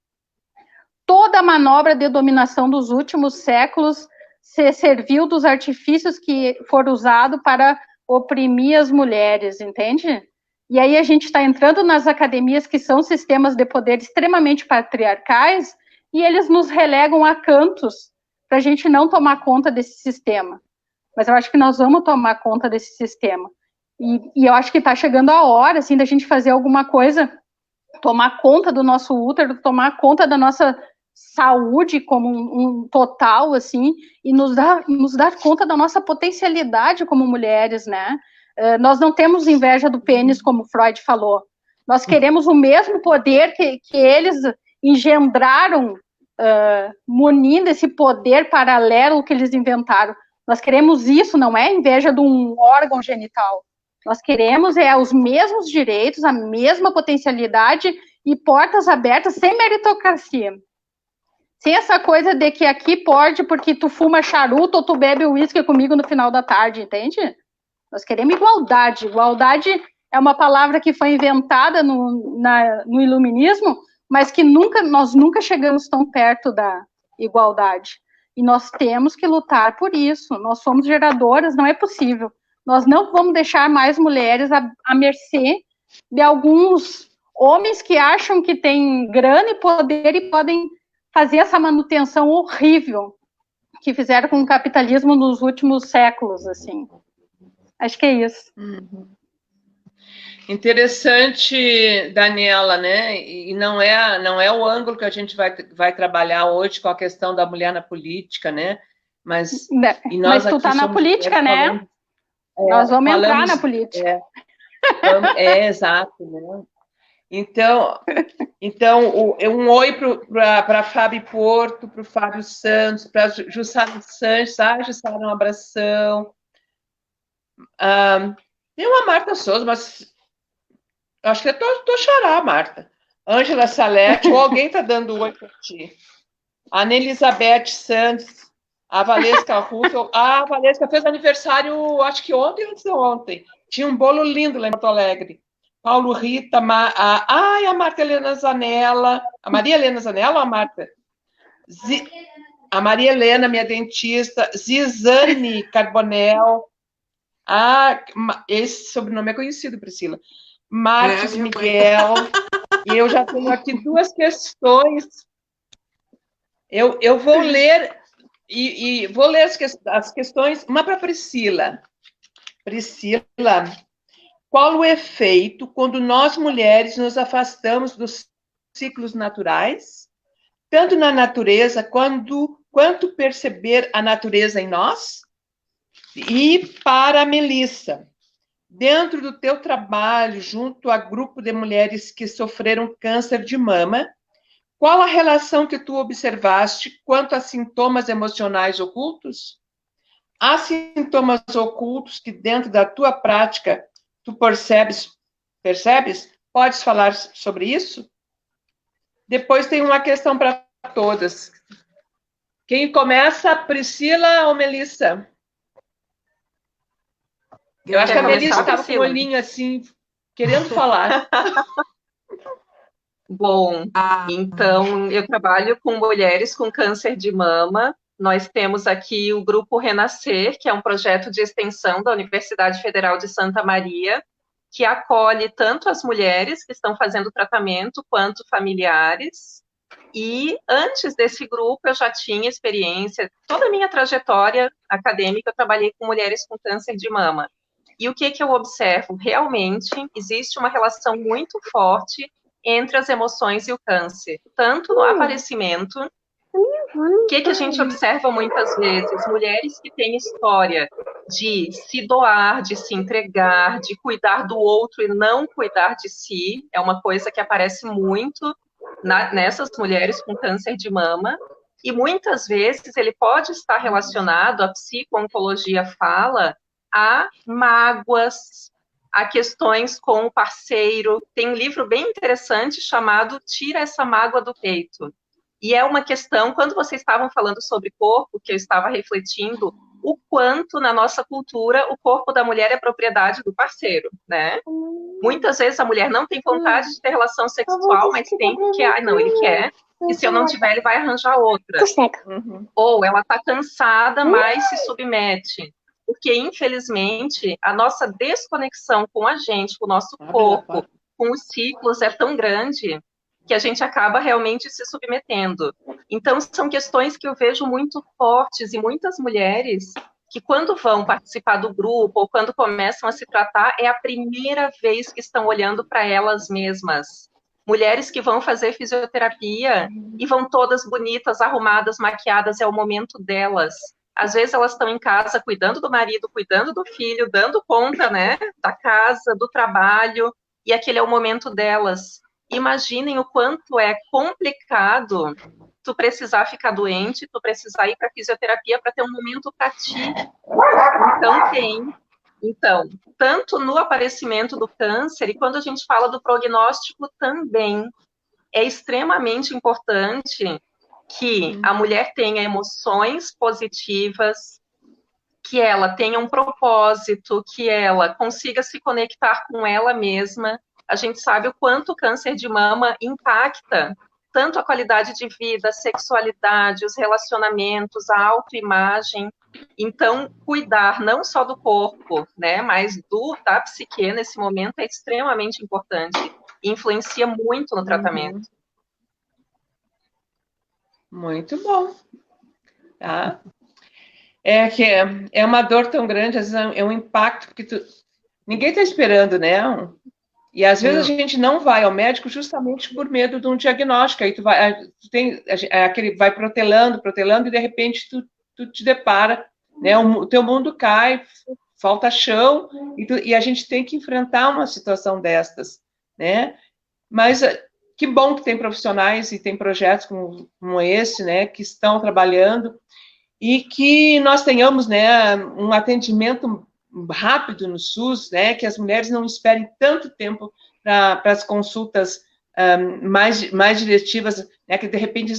Toda manobra de dominação dos últimos séculos se serviu dos artifícios que foram usados para oprimir as mulheres, entende? E aí a gente está entrando nas academias, que são sistemas de poder extremamente patriarcais, e eles nos relegam a cantos para a gente não tomar conta desse sistema. Mas eu acho que nós vamos tomar conta desse sistema. E eu acho que está chegando a hora, assim, da gente fazer alguma coisa, tomar conta do nosso útero, tomar conta da nossa saúde como um total, assim, e nos dar conta da nossa potencialidade como mulheres, né? Nós não temos inveja do pênis, como Freud falou. Nós queremos o mesmo poder que eles engendraram, munindo esse poder paralelo que eles inventaram. Nós queremos isso, não é inveja de um órgão genital. Nós queremos os mesmos direitos, a mesma potencialidade e portas abertas, sem meritocracia. Sem essa coisa de que aqui pode porque tu fuma charuto ou tu bebe uísque comigo no final da tarde, entende? Nós queremos igualdade. Igualdade é uma palavra que foi inventada no iluminismo, mas que nós nunca chegamos tão perto da igualdade. E nós temos que lutar por isso. Nós somos geradoras, não é possível. Nós não vamos deixar mais mulheres à mercê de alguns homens que acham que têm grana e poder e podem fazer essa manutenção horrível que fizeram com o capitalismo nos últimos séculos, assim. Acho que é isso. Interessante, Daniela, né? E não é o ângulo que a gente vai trabalhar hoje com a questão da mulher na política, né? Mas tu está na política, né? Nós vamos entrar na política. Exato, né? Então um oi para a Fábio Porto, para o Fábio Santos, para a Jussara Sanches. Jussara, um abração. Tem uma Marta Souza, mas acho que é tua xará, Marta. Ângela Salete, ou alguém está dando oi para ti. A Ana Elizabeth Santos, a Valesca Russo. A Valesca fez aniversário, acho que ontem ou antes de ontem. Tinha um bolo lindo lá em Porto Alegre. Paulo Rita, a Marta Helena Zanella. A Maria Helena Zanella ou a Marta? A Maria Helena, minha dentista. Zizane Carbonel. Esse sobrenome é conhecido, Priscila. Marcos Miguel. E eu já tenho aqui duas questões. Eu vou ler e vou ler as questões. Uma para Priscila. Priscila, qual o efeito quando nós mulheres nos afastamos dos ciclos naturais, tanto na natureza quanto perceber a natureza em nós? E para a Melissa, dentro do teu trabalho junto a grupo de mulheres que sofreram câncer de mama, qual a relação que tu observaste quanto a sintomas emocionais ocultos? Há sintomas ocultos que dentro da tua prática tu percebes? Podes falar sobre isso? Depois tem uma questão para todas. Quem começa, Priscila ou Melissa? Eu acho que a Melissa estava com o olhinho assim, querendo falar. Bom, então eu trabalho com mulheres com câncer de mama. Nós temos aqui o Grupo Renascer, que é um projeto de extensão da Universidade Federal de Santa Maria, que acolhe tanto as mulheres que estão fazendo tratamento, quanto familiares. E antes desse grupo, eu já tinha experiência, toda a minha trajetória acadêmica, eu trabalhei com mulheres com câncer de mama. E o que eu observo? Realmente existe uma relação muito forte entre as emoções e o câncer, tanto no aparecimento. O que a gente observa muitas vezes? Mulheres que têm história de se doar, de se entregar, de cuidar do outro e não cuidar de si, é uma coisa que aparece muito nessas mulheres com câncer de mama, e muitas vezes ele pode estar relacionado, a psico-oncologia fala, a mágoas, a questões com o parceiro. Tem um livro bem interessante chamado Tira essa mágoa do peito. E é uma questão, quando vocês estavam falando sobre corpo, que eu estava refletindo, o quanto na nossa cultura o corpo da mulher é propriedade do parceiro, né? Muitas vezes a mulher não tem vontade de ter relação sexual, mas tem porque, ele quer, e se eu não tiver, ele vai arranjar outra. Ou ela está cansada, mas se submete. porque, infelizmente, a nossa desconexão com a gente, com o nosso corpo, com os ciclos é tão grande que a gente acaba realmente se submetendo. Então, são questões que eu vejo muito fortes, e muitas mulheres que, quando vão participar do grupo ou quando começam a se tratar, é a primeira vez que estão olhando para elas mesmas. Mulheres que vão fazer fisioterapia e vão todas bonitas, arrumadas, maquiadas, é o momento delas. Às vezes elas estão em casa cuidando do marido, cuidando do filho, dando conta, né, da casa, do trabalho, e aquele é o momento delas. Imaginem o quanto é complicado tu precisar ficar doente, tu precisar ir para fisioterapia para ter um momento para ti. Então, tanto no aparecimento do câncer, e quando a gente fala do prognóstico também, é extremamente importante que a mulher tenha emoções positivas, que ela tenha um propósito, que ela consiga se conectar com ela mesma. A gente sabe o quanto o câncer de mama impacta tanto a qualidade de vida, a sexualidade, os relacionamentos, a autoimagem. Então, cuidar não só do corpo, né, mas da psique nesse momento é extremamente importante e influencia muito no tratamento. Muito bom. Tá? É que é uma dor tão grande, às vezes é um impacto, porque ninguém está esperando, né? E às vezes a gente não vai ao médico justamente por medo de um diagnóstico. Aí aquele vai protelando, e de repente tu te depara, né? O teu mundo cai, falta chão, e a gente tem que enfrentar uma situação destas, né? Mas que bom que tem profissionais e tem projetos como esse, né? Que estão trabalhando e que nós tenhamos, né? Um atendimento rápido no SUS, né, que as mulheres não esperem tanto tempo para as consultas mais diretivas, né, que de repente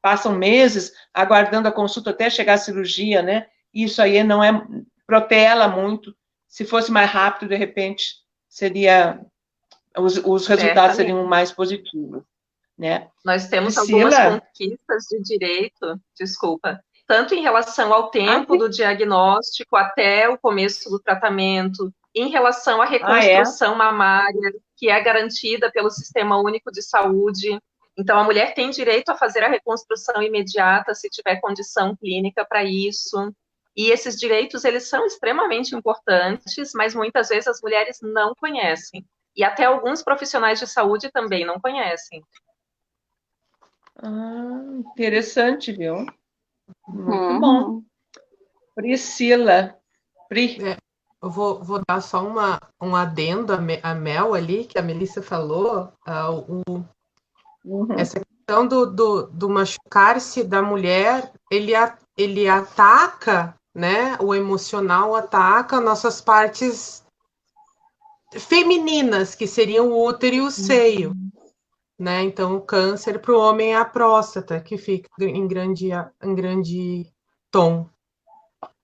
passam meses aguardando a consulta até chegar à cirurgia, né, e isso aí não protela muito. Se fosse mais rápido, de repente, os resultados seriam mais positivos, né. Nós temos algumas conquistas de direito, tanto em relação ao tempo do diagnóstico até o começo do tratamento, em relação à reconstrução mamária, que é garantida pelo Sistema Único de Saúde. Então, a mulher tem direito a fazer a reconstrução imediata, se tiver condição clínica para isso. E esses direitos, eles são extremamente importantes, mas muitas vezes as mulheres não conhecem. E até alguns profissionais de saúde também não conhecem. Interessante, viu? Muito bom. Priscila. Eu vou dar só um adendo à Mel ali, que a Melissa falou. Essa questão do machucar-se da mulher, ele ataca, né? O emocional ataca nossas partes femininas, que seriam o útero e o seio. Né? Então, o câncer para o homem é a próstata, que fica em grande tom.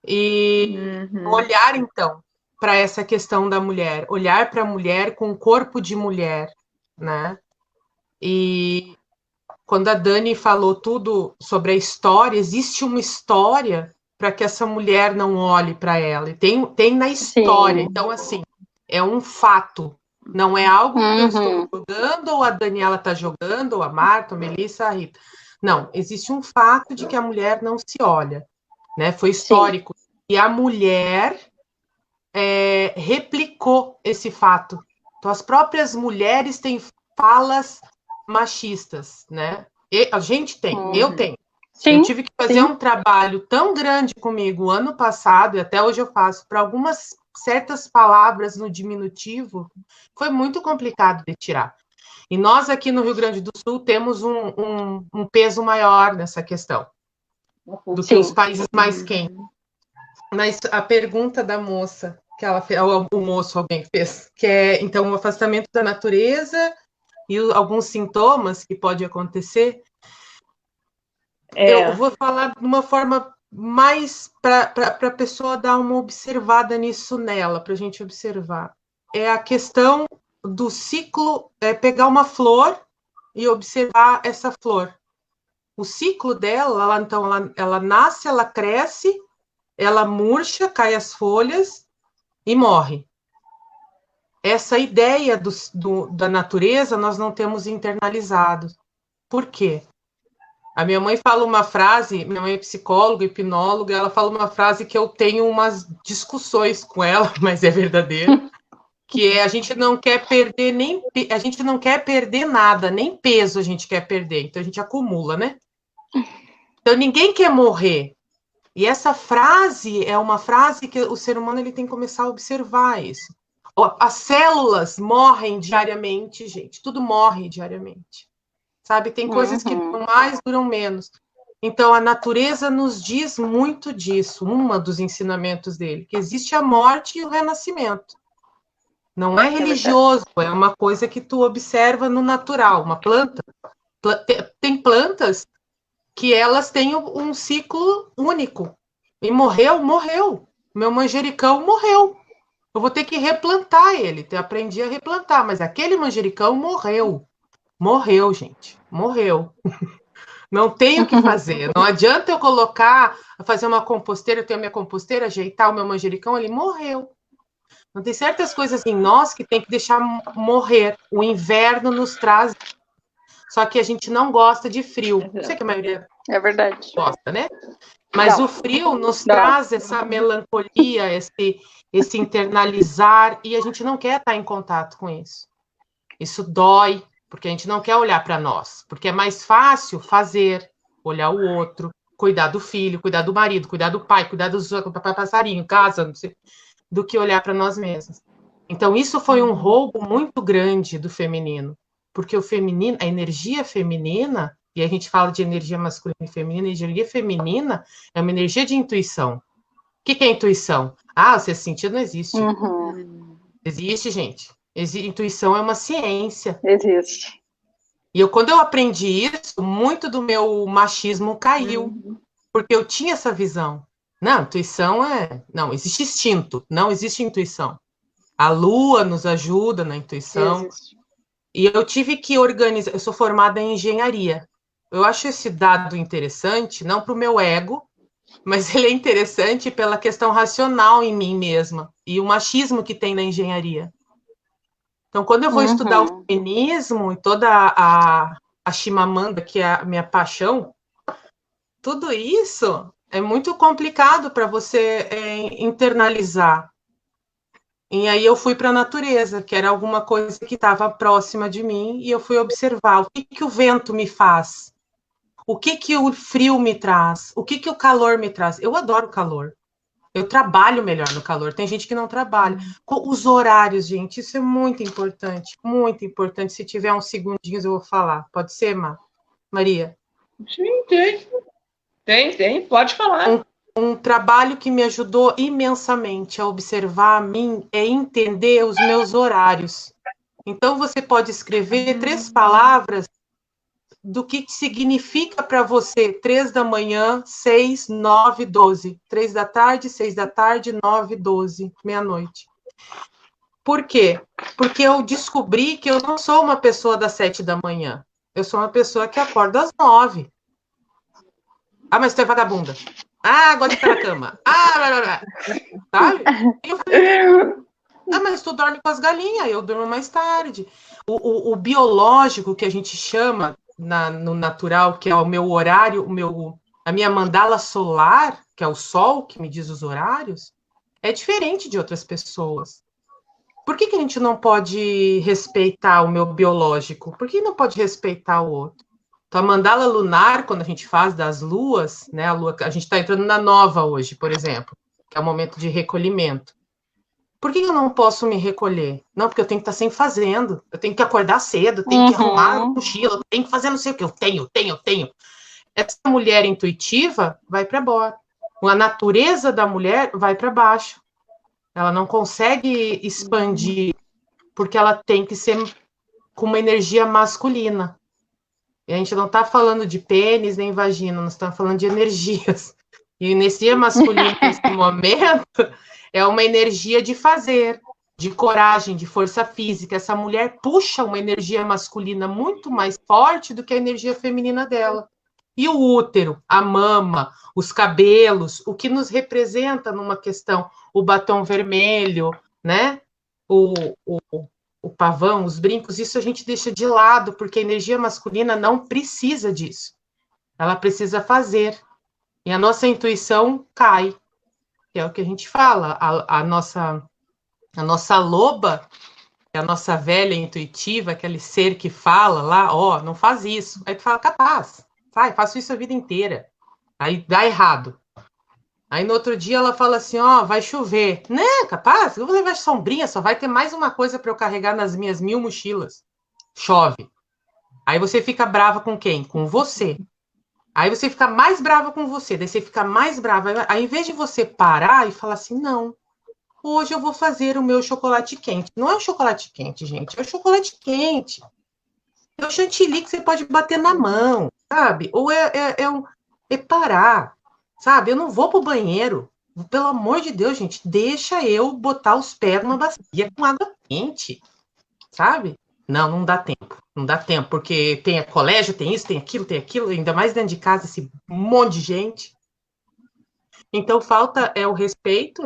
E olhar, então, para essa questão da mulher, olhar para a mulher com o corpo de mulher, né? E quando a Dani falou tudo sobre a história, existe uma história para que essa mulher não olhe para ela. E tem na história. Sim. Então, assim, é um fato. Não é algo que eu estou jogando, ou a Daniela está jogando, ou a Marta, a Melissa, a Rita. Não, existe um fato de que a mulher não se olha, né? Foi histórico. Sim. E a mulher replicou esse fato. Então, as próprias mulheres têm falas machistas, né? A gente tem, eu tenho. Sim, eu tive que fazer um trabalho tão grande comigo ano passado, e até hoje eu faço, para algumas certas palavras no diminutivo, foi muito complicado de tirar. E nós aqui no Rio Grande do Sul temos um peso maior nessa questão do que os países mais quentes. Mas a pergunta da moça, que ela fez, o moço, alguém fez, que é, então, o afastamento da natureza e alguns sintomas que pode acontecer, eu vou falar de uma forma mais para a pessoa dar uma observada nisso nela, para a gente observar. É a questão do ciclo, pegar uma flor e observar essa flor. O ciclo dela, ela nasce, ela cresce, ela murcha, cai as folhas e morre. Essa ideia da natureza nós não temos internalizado. Por quê? A minha mãe fala uma frase, minha mãe é psicóloga, hipnóloga, ela fala uma frase que eu tenho umas discussões com ela, mas é verdadeira, que é: a gente não quer perder a gente não quer perder nada, nem peso a gente quer perder, então a gente acumula, né? Então ninguém quer morrer. E essa frase é uma frase que o ser humano ele tem que começar a observar isso. As células morrem diariamente, gente, tudo morre diariamente. Sabe, tem coisas que duram mais, duram menos. Então, a natureza nos diz muito disso, uma dos ensinamentos dele, que existe a morte e o renascimento. Não é religioso, é uma coisa que tu observa no natural. Uma planta, tem plantas que elas têm um ciclo único. E morreu. Meu manjericão morreu. Eu vou ter que replantar ele. Eu aprendi a replantar, mas aquele manjericão morreu. Morreu, gente. Morreu. Não tenho o que fazer. Não adianta eu fazer uma composteira, eu tenho a minha composteira, ajeitar o meu manjericão, ele morreu. Não tem certas coisas em nós que tem que deixar morrer. O inverno nos traz. Só que a gente não gosta de frio. Não sei que a maioria gosta, né? Mas o frio nos traz essa melancolia, esse internalizar, e a gente não quer estar em contato com isso. Isso dói, porque a gente não quer olhar para nós, porque é mais fácil fazer, olhar o outro, cuidar do filho, cuidar do marido, cuidar do pai, cuidar dos passarinho, casa, não sei, do que olhar para nós mesmos. Então, isso foi um roubo muito grande do feminino, porque o feminino, a energia feminina, e a gente fala de energia masculina e feminina, a energia feminina é uma energia de intuição. O que é intuição? Você sentir não existe. Existe, gente. Intuição é uma ciência. Existe. E quando eu aprendi isso, muito do meu machismo caiu, porque eu tinha essa visão. Não, intuição não, existe instinto, não existe intuição. A lua nos ajuda na intuição. Existe. E eu tive que organizar, eu sou formada em engenharia. Eu acho esse dado interessante, não para o meu ego, mas ele é interessante pela questão racional em mim mesma, e o machismo que tem na engenharia. Então, quando eu vou estudar o feminismo e toda a Chimamanda, que é a minha paixão, tudo isso é muito complicado para você internalizar. E aí eu fui para a natureza, que era alguma coisa que estava próxima de mim, e eu fui observar o que o vento me faz, o que o frio me traz, o que o calor me traz. Eu adoro calor. Eu trabalho melhor no calor. Tem gente que não trabalha. Os horários, gente, isso é muito importante. Muito importante. Se tiver uns segundinhos, eu vou falar. Pode ser, Maria? Sim, tem. Pode falar. Um trabalho que me ajudou imensamente a observar a mim é entender os meus horários. Então, você pode escrever 3 palavras do que significa para você 3 da manhã, 6, 9, 12. 3 da tarde, 6 da tarde, 9, 12, meia-noite. Por quê? Porque eu descobri que eu não sou uma pessoa das 7 da manhã. Eu sou uma pessoa que acorda às 9. Mas tu é vagabunda. Gosta de ficar na cama. Sabe? Eu falei, mas tu dorme com as galinhas, eu durmo mais tarde. O biológico que a gente chama no natural, que é o meu horário, a minha mandala solar, que é o sol que me diz os horários, é diferente de outras pessoas. Por que a gente não pode respeitar o meu biológico? Por que não pode respeitar o outro? Então, a mandala lunar, quando a gente faz das luas, né, a gente está entrando na nova hoje, por exemplo, que é o momento de recolhimento. Por que eu não posso me recolher? Não, porque eu tenho que estar sempre fazendo. Eu tenho que acordar cedo, eu tenho que arrumar a mochila, eu tenho que fazer não sei o que. Eu tenho. Essa mulher intuitiva vai para baixo. A natureza da mulher vai para baixo. Ela não consegue expandir, porque ela tem que ser com uma energia masculina. E a gente não está falando de pênis nem vagina, nós estamos falando de energias. E a energia masculina, nesse momento, é uma energia de fazer, de coragem, de força física. Essa mulher puxa uma energia masculina muito mais forte do que a energia feminina dela. E o útero, a mama, os cabelos, o que nos representa numa questão, o batom vermelho, né? O pavão, os brincos, isso a gente deixa de lado, porque a energia masculina não precisa disso. Ela precisa fazer. E a nossa intuição cai. Que é o que a gente fala. A nossa loba, a nossa velha intuitiva, aquele ser que fala lá, ó, não faz isso. Aí tu fala, capaz, vai, faço isso a vida inteira. Aí dá errado. Aí no outro dia ela fala assim, ó, vai chover. Né, capaz, eu vou levar sombrinha, só vai ter mais uma coisa para eu carregar nas minhas 1000 mochilas. Chove. Aí você fica brava com quem? Com você. Aí você fica mais brava com você, daí você fica mais brava. Aí, em vez de você parar e falar assim, não, hoje eu vou fazer o meu chocolate quente. Não é o chocolate quente, gente, é o chocolate quente. É o chantilly que você pode bater na mão, sabe? Ou é parar, sabe? Eu não vou pro banheiro. Pelo amor de Deus, gente, deixa eu botar os pés numa bacia com água quente, sabe? Não dá tempo. Não dá tempo, porque tem colégio, tem isso, tem aquilo, ainda mais dentro de casa, esse monte de gente. Então, falta o respeito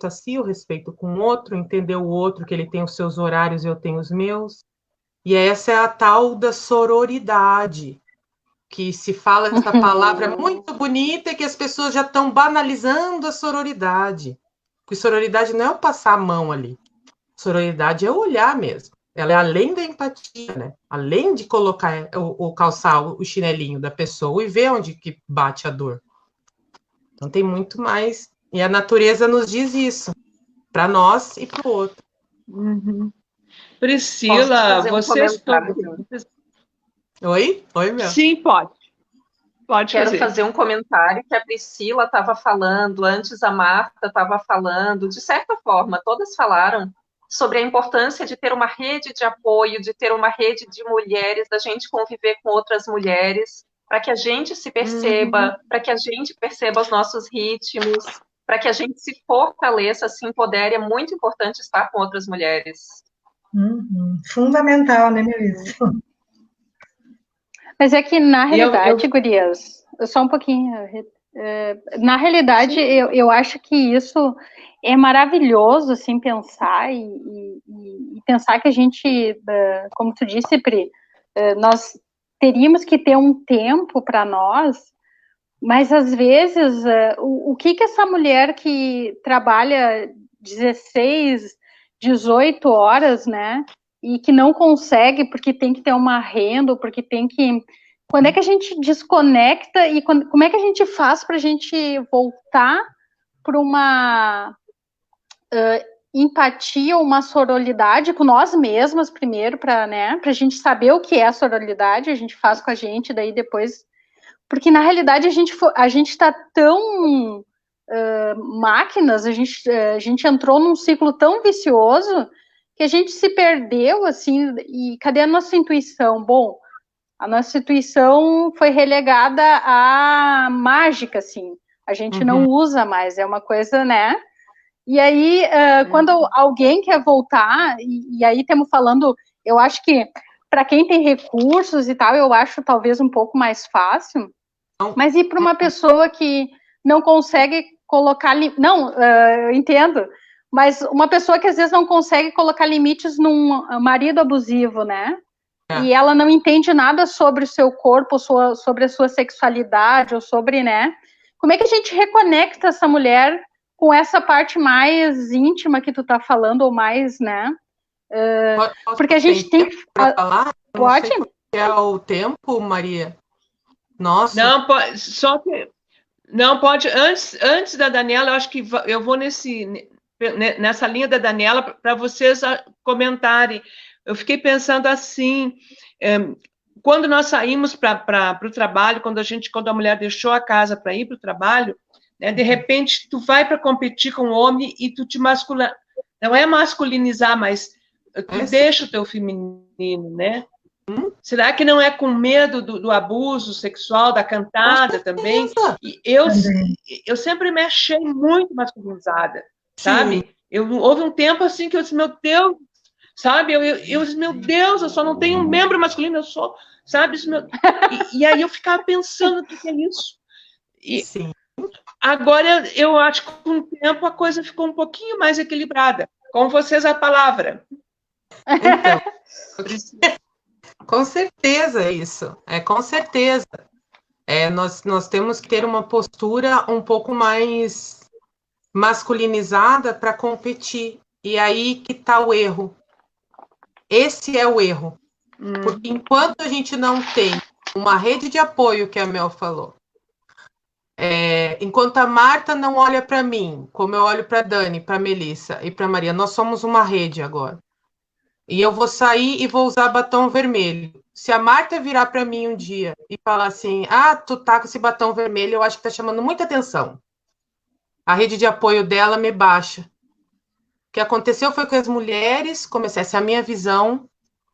a si, o respeito com o outro, entender o outro, que ele tem os seus horários e eu tenho os meus. E essa é a tal da sororidade, que se fala essa palavra muito bonita e que as pessoas já estão banalizando a sororidade. Porque sororidade não é o passar a mão ali. Sororidade é o olhar mesmo. Ela é além da empatia, né? Além de colocar o calçar o chinelinho da pessoa e ver onde que bate a dor. Então tem muito mais. E a natureza nos diz isso, para nós e para o outro. Uhum. Priscila, vocês... Oi, meu. Sim, pode. Quero fazer um comentário que a Priscila estava falando, antes a Marta estava falando, de certa forma, todas falaram sobre a importância de ter uma rede de apoio, de ter uma rede de mulheres, da gente conviver com outras mulheres, para que a gente se perceba, para que a gente perceba os nossos ritmos, para que a gente se fortaleça, se empodere. É muito importante estar com outras mulheres. Fundamental, né, Melissa? Mas é que, na realidade, gurias, só um pouquinho, na realidade, eu acho que isso é maravilhoso, assim, pensar e pensar que a gente, como tu disse, Pri, nós teríamos que ter um tempo para nós, mas às vezes, o que essa mulher que trabalha 16, 18 horas, né, e que não consegue porque tem que ter uma renda, porque tem que... Quando é que a gente desconecta e como é que a gente faz para a gente voltar para uma empatia, uma sororidade com nós mesmas primeiro, para a gente saber o que é a sororidade, a gente faz com a gente, daí depois... Porque, na realidade, a gente está tão máquinas, a gente entrou num ciclo tão vicioso que a gente se perdeu, assim, e cadê a nossa intuição? Bom, a nossa intuição foi relegada à mágica, assim, a gente não usa mais, é uma coisa, né? E aí, quando alguém quer voltar, e aí estamos falando, eu acho que para quem tem recursos e tal, eu acho talvez um pouco mais fácil, mas e para uma pessoa que não consegue colocar... eu entendo, mas uma pessoa que às vezes não consegue colocar limites num marido abusivo, né? E ela não entende nada sobre o seu corpo, sobre a sua sexualidade, ou sobre, né? Como é que a gente reconecta essa mulher com essa parte mais íntima que tu tá falando, ou mais, né? Porque a gente tem que... falar? Pode? Não sei qual é o tempo, Maria? Nossa. Não, pode, só que... Não, pode... Antes da Daniela, eu acho que eu vou nessa linha da Daniela para vocês comentarem. Eu fiquei pensando assim, quando nós saímos para o trabalho, quando a mulher deixou a casa para ir para o trabalho, né, de repente tu vai para competir com o homem e tu te masculiniza, não é masculinizar, mas tu deixa o teu feminino, né? Será que não é com medo do abuso sexual, da cantada também? E eu sempre me achei muito masculinizada, sabe? Houve um tempo assim que eu disse, meu Deus, sabe? Meu Deus, eu só não tenho um membro masculino, eu sou, sabe? E aí eu ficava pensando, o que é isso? E Sim. agora eu acho que com o tempo a coisa ficou um pouquinho mais equilibrada. Com vocês a palavra. Então, com certeza isso. Com certeza. Nós temos que ter uma postura um pouco mais masculinizada para competir. E aí que está o erro. Esse é o erro. Porque enquanto a gente não tem uma rede de apoio, que a Mel falou, enquanto a Marta não olha para mim, como eu olho para a Dani, para a Melissa e para a Maria, nós somos uma rede agora. E eu vou sair e vou usar batom vermelho. Se a Marta virar para mim um dia e falar assim, tu tá com esse batom vermelho, eu acho que tá chamando muita atenção. A rede de apoio dela me baixa. O que aconteceu foi que as mulheres começaram, essa é a minha visão,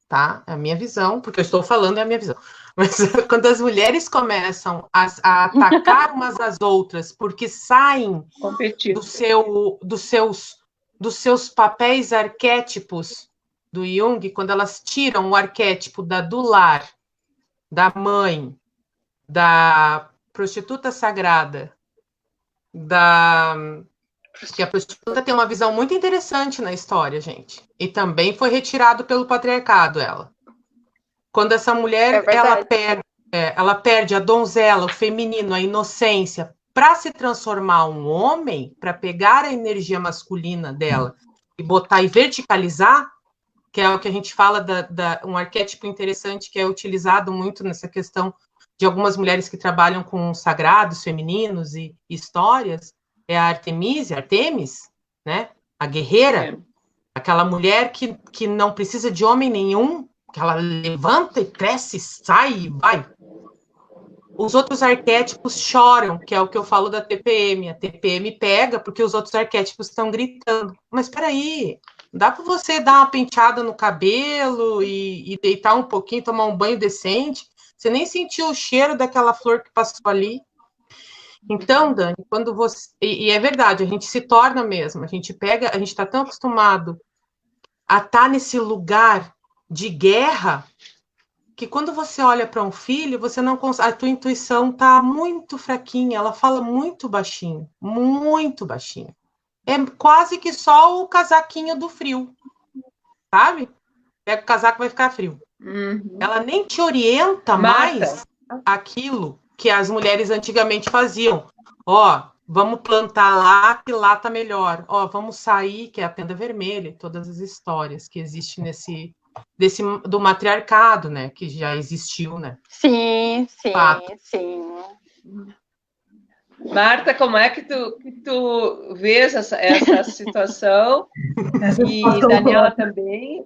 tá? É a minha visão, porque eu estou falando, é a minha visão. Mas quando as mulheres começam a atacar umas às outras, porque saem dos seus papéis arquétipos do Jung, quando elas tiram o arquétipo do lar, da mãe, da prostituta sagrada, que a prostituta tem uma visão muito interessante na história, gente. E também foi retirado pelo patriarcado, ela. Quando essa mulher, ela perde a donzela, o feminino, a inocência, para se transformar um homem, para pegar a energia masculina dela e botar e verticalizar, que é o que a gente fala um arquétipo interessante que é utilizado muito nessa questão de algumas mulheres que trabalham com sagrados femininos e histórias, é a Artemis, né? A guerreira, aquela mulher que não precisa de homem nenhum, que ela levanta e cresce, sai e vai. Os outros arquétipos choram, que é o que eu falo da TPM. A TPM pega porque os outros arquétipos estão gritando. Mas peraí, dá para você dar uma penteada no cabelo e deitar um pouquinho, tomar um banho decente? Você nem sentiu o cheiro daquela flor que passou ali. Então, Dani, quando você... E é verdade, a gente se torna mesmo. A gente está tão acostumado a estar nesse lugar de guerra que quando você olha para um filho, você não consegue... A tua intuição está muito fraquinha, ela fala muito baixinho. É quase que só o casaquinho do frio, sabe? Pega o casaco, vai ficar frio. Ela nem te orienta mais aquilo que as mulheres antigamente faziam. Vamos plantar lá, que lá tá melhor. Vamos sair, que é a tenda vermelha, todas as histórias que existem do matriarcado, né? Que já existiu, né? Sim. Marta, como é que tu vês essa situação? E Daniela também.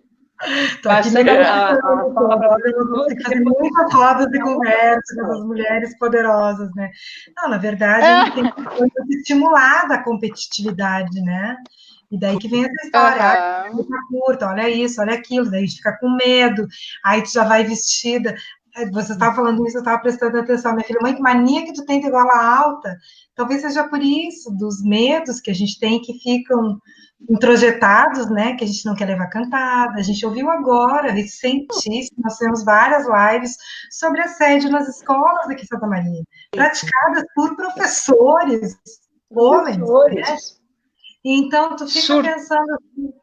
Passando a palavra para você. Fazer muitas rodas de conversa com as mulheres poderosas, né? Não, na verdade, a gente tem que estimular a competitividade, né? E daí que vem essa história, curta, olha isso, olha aquilo, daí a gente fica com medo, aí tu já vai vestida. Você estava falando isso, eu estava prestando atenção. Minha filha, mãe, que mania que tu tem de gola alta. Talvez seja por isso, dos medos que a gente tem que ficam introjetados, né, que a gente não quer levar cantada. A gente ouviu agora, recentíssimo, nós temos várias lives sobre assédio nas escolas aqui em Santa Maria, praticadas por professores, homens, né? Então, tu fica pensando assim,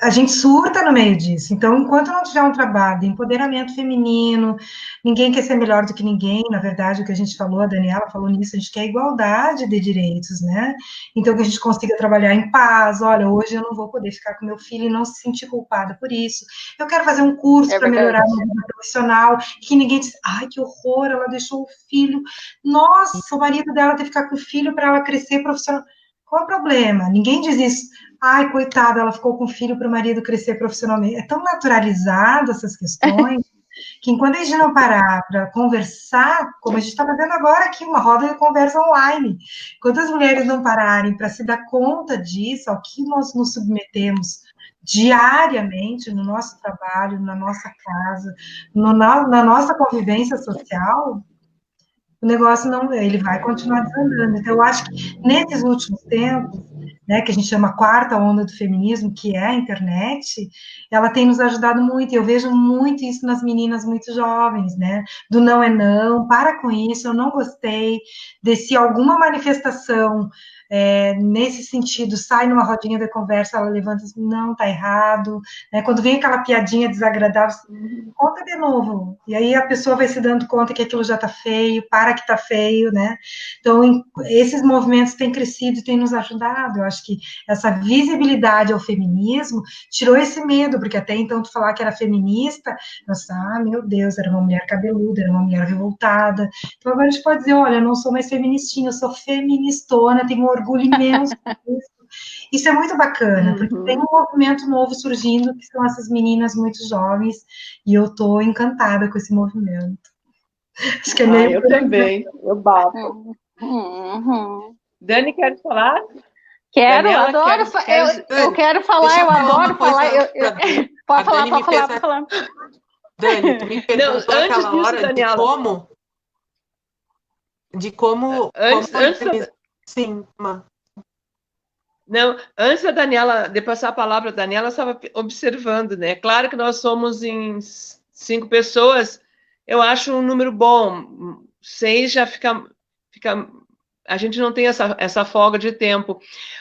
a gente surta no meio disso. Então, enquanto não tiver um trabalho de empoderamento feminino, ninguém quer ser melhor do que ninguém, na verdade, o que a gente falou, a Daniela falou nisso, a gente quer igualdade de direitos, né? Então, que a gente consiga trabalhar em paz. Olha, hoje eu não vou poder ficar com meu filho e não se sentir culpada por isso. Eu quero fazer um curso para melhorar a minha vida profissional, que ninguém diz, ai, que horror, ela deixou o filho. Nossa, o marido dela tem que ficar com o filho para ela crescer profissional. Qual o problema? Ninguém diz isso. Ai, coitada, ela ficou com o filho para o marido crescer profissionalmente. É tão naturalizado essas questões que enquanto a gente não parar para conversar, como a gente está fazendo agora aqui, uma roda de conversa online, enquanto as mulheres não pararem para se dar conta disso, ao que nós nos submetemos diariamente no nosso trabalho, na nossa casa, na nossa convivência social, o negócio não, ele vai continuar desandando. Então, eu acho que nesses últimos tempos, né, que a gente chama a quarta onda do feminismo, que é a internet, ela tem nos ajudado muito, e eu vejo muito isso nas meninas muito jovens, né, do não é não, para com isso, eu não gostei, se alguma manifestação nesse sentido, sai numa rodinha de conversa, ela levanta e diz, não, tá errado, né, quando vem aquela piadinha desagradável, conta de novo, e aí a pessoa vai se dando conta que aquilo já tá feio, para que tá feio, né, então esses movimentos têm crescido e têm nos ajudado, eu acho que essa visibilidade ao feminismo tirou esse medo, porque até então tu falar que era feminista, nossa, meu Deus, era uma mulher cabeluda, era uma mulher revoltada, então agora a gente pode dizer, olha, eu não sou mais feministinha, eu sou feministona, tenho um orgulho imenso disso. Isso é muito bacana, porque tem um movimento novo surgindo, que são essas meninas muito jovens, e eu estou encantada com esse movimento. Acho que é meio... eu também, eu bato. Dani, quer falar? Quero, Daniela, adoro. Eu quero falar, eu adoro falar. Pode falar. Dani, tu me perguntou aquela hora Daniela. de como... Sim, Não, antes da Daniela, de passar a palavra, a Daniela estava observando, né? Claro que nós somos em 5 pessoas, eu acho um número bom. 6 já fica a gente não tem essa folga de tempo.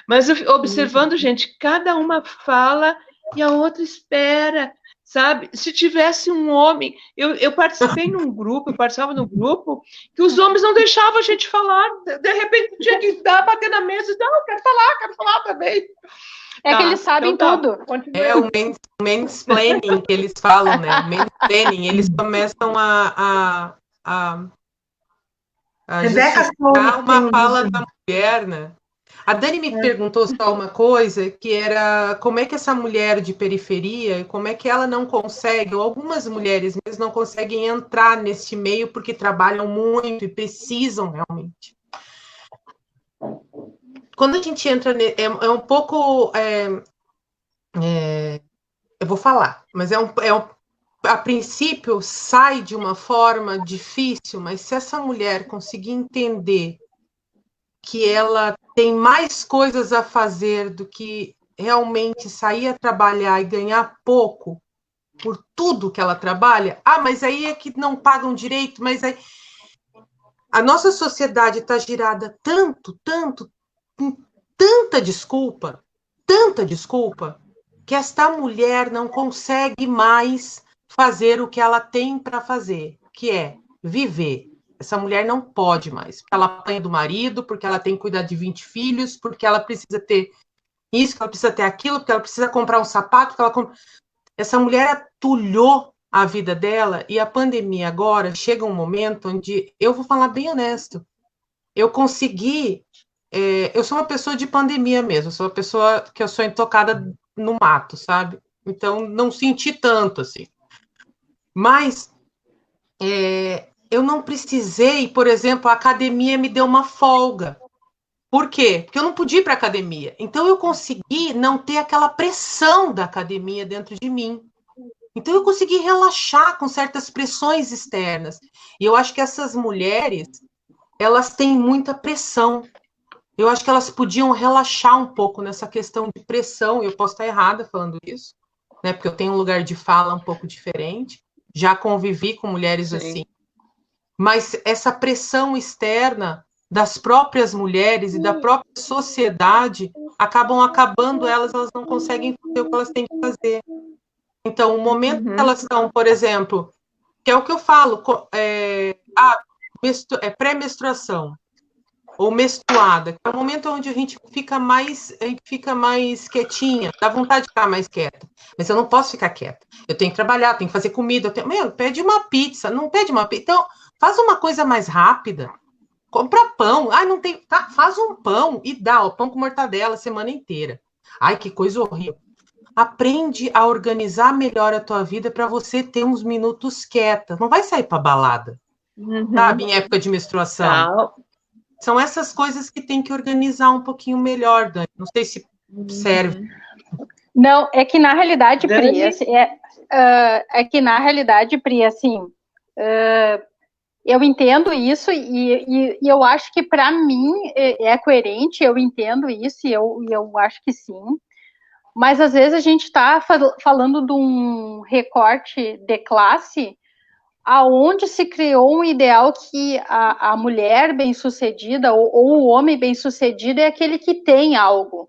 Mas observando, gente, cada uma fala e a outra espera, sabe? Se tivesse um homem... Eu participava num grupo, que os homens não deixavam a gente falar. De repente, tinha que bater na mesa e dizer, não, quero falar também. É que eles sabem tudo. É o mansplaining que eles falam, né? O mansplaining, eles começam a justificar uma fala da mulher, né? A Dani me perguntou só uma coisa, que era como é que essa mulher de periferia, como é que ela não consegue, ou algumas mulheres mesmo não conseguem entrar neste meio porque trabalham muito e precisam realmente. Quando a gente entra, é um pouco... eu vou falar, mas a princípio sai de uma forma difícil, mas se essa mulher conseguir entender que ela tem mais coisas a fazer do que realmente sair a trabalhar e ganhar pouco por tudo que ela trabalha, mas aí é que não pagam direito, mas aí... A nossa sociedade está girada tanto, com tanta desculpa, que esta mulher não consegue mais fazer o que ela tem para fazer, que é viver. Essa mulher não pode mais, porque ela apanha do marido, porque ela tem que cuidar de 20 filhos, porque ela precisa ter isso, que ela precisa ter aquilo, porque ela precisa comprar um sapato, Essa mulher atulhou a vida dela, e a pandemia agora chega um momento onde, eu vou falar bem honesto, eu consegui... eu sou uma pessoa de pandemia mesmo, sou uma pessoa que eu sou intocada no mato, sabe? Então, não senti tanto, assim. Mas eu não precisei, por exemplo, a academia me deu uma folga. Por quê? Porque eu não podia ir para a academia. Então, eu consegui não ter aquela pressão da academia dentro de mim. Então, eu consegui relaxar com certas pressões externas. E eu acho que essas mulheres, elas têm muita pressão. Eu acho que elas podiam relaxar um pouco nessa questão de pressão. Eu posso estar errada falando isso, né? Porque eu tenho um lugar de fala um pouco diferente. Já convivi com mulheres assim. Mas essa pressão externa das próprias mulheres e da própria sociedade acabam acabando elas não conseguem fazer o que elas têm que fazer. Então, o momento que elas estão, por exemplo, que é o que eu falo, pré-menstruação ou menstruada, que é o momento onde a gente fica mais quietinha, dá vontade de ficar mais quieta, mas eu não posso ficar quieta, eu tenho que trabalhar, tenho que fazer comida, pede uma pizza, não pede uma pizza, então faz uma coisa mais rápida, compra pão, não tem, tá, faz um pão e dá, pão com mortadela a semana inteira, que coisa horrível. Aprende a organizar melhor a tua vida para você ter uns minutos quieta, não vai sair para balada, sabe, em época de menstruação. São essas coisas que tem que organizar um pouquinho melhor, Dani. Não sei se serve. Não, é que na realidade, Pri, assim, Pri, assim, Eu entendo isso e eu acho que para mim é coerente, eu entendo isso e eu acho que sim. Mas às vezes a gente está falando de um recorte de classe aonde se criou um ideal que a mulher bem-sucedida ou o homem bem-sucedido é aquele que tem algo.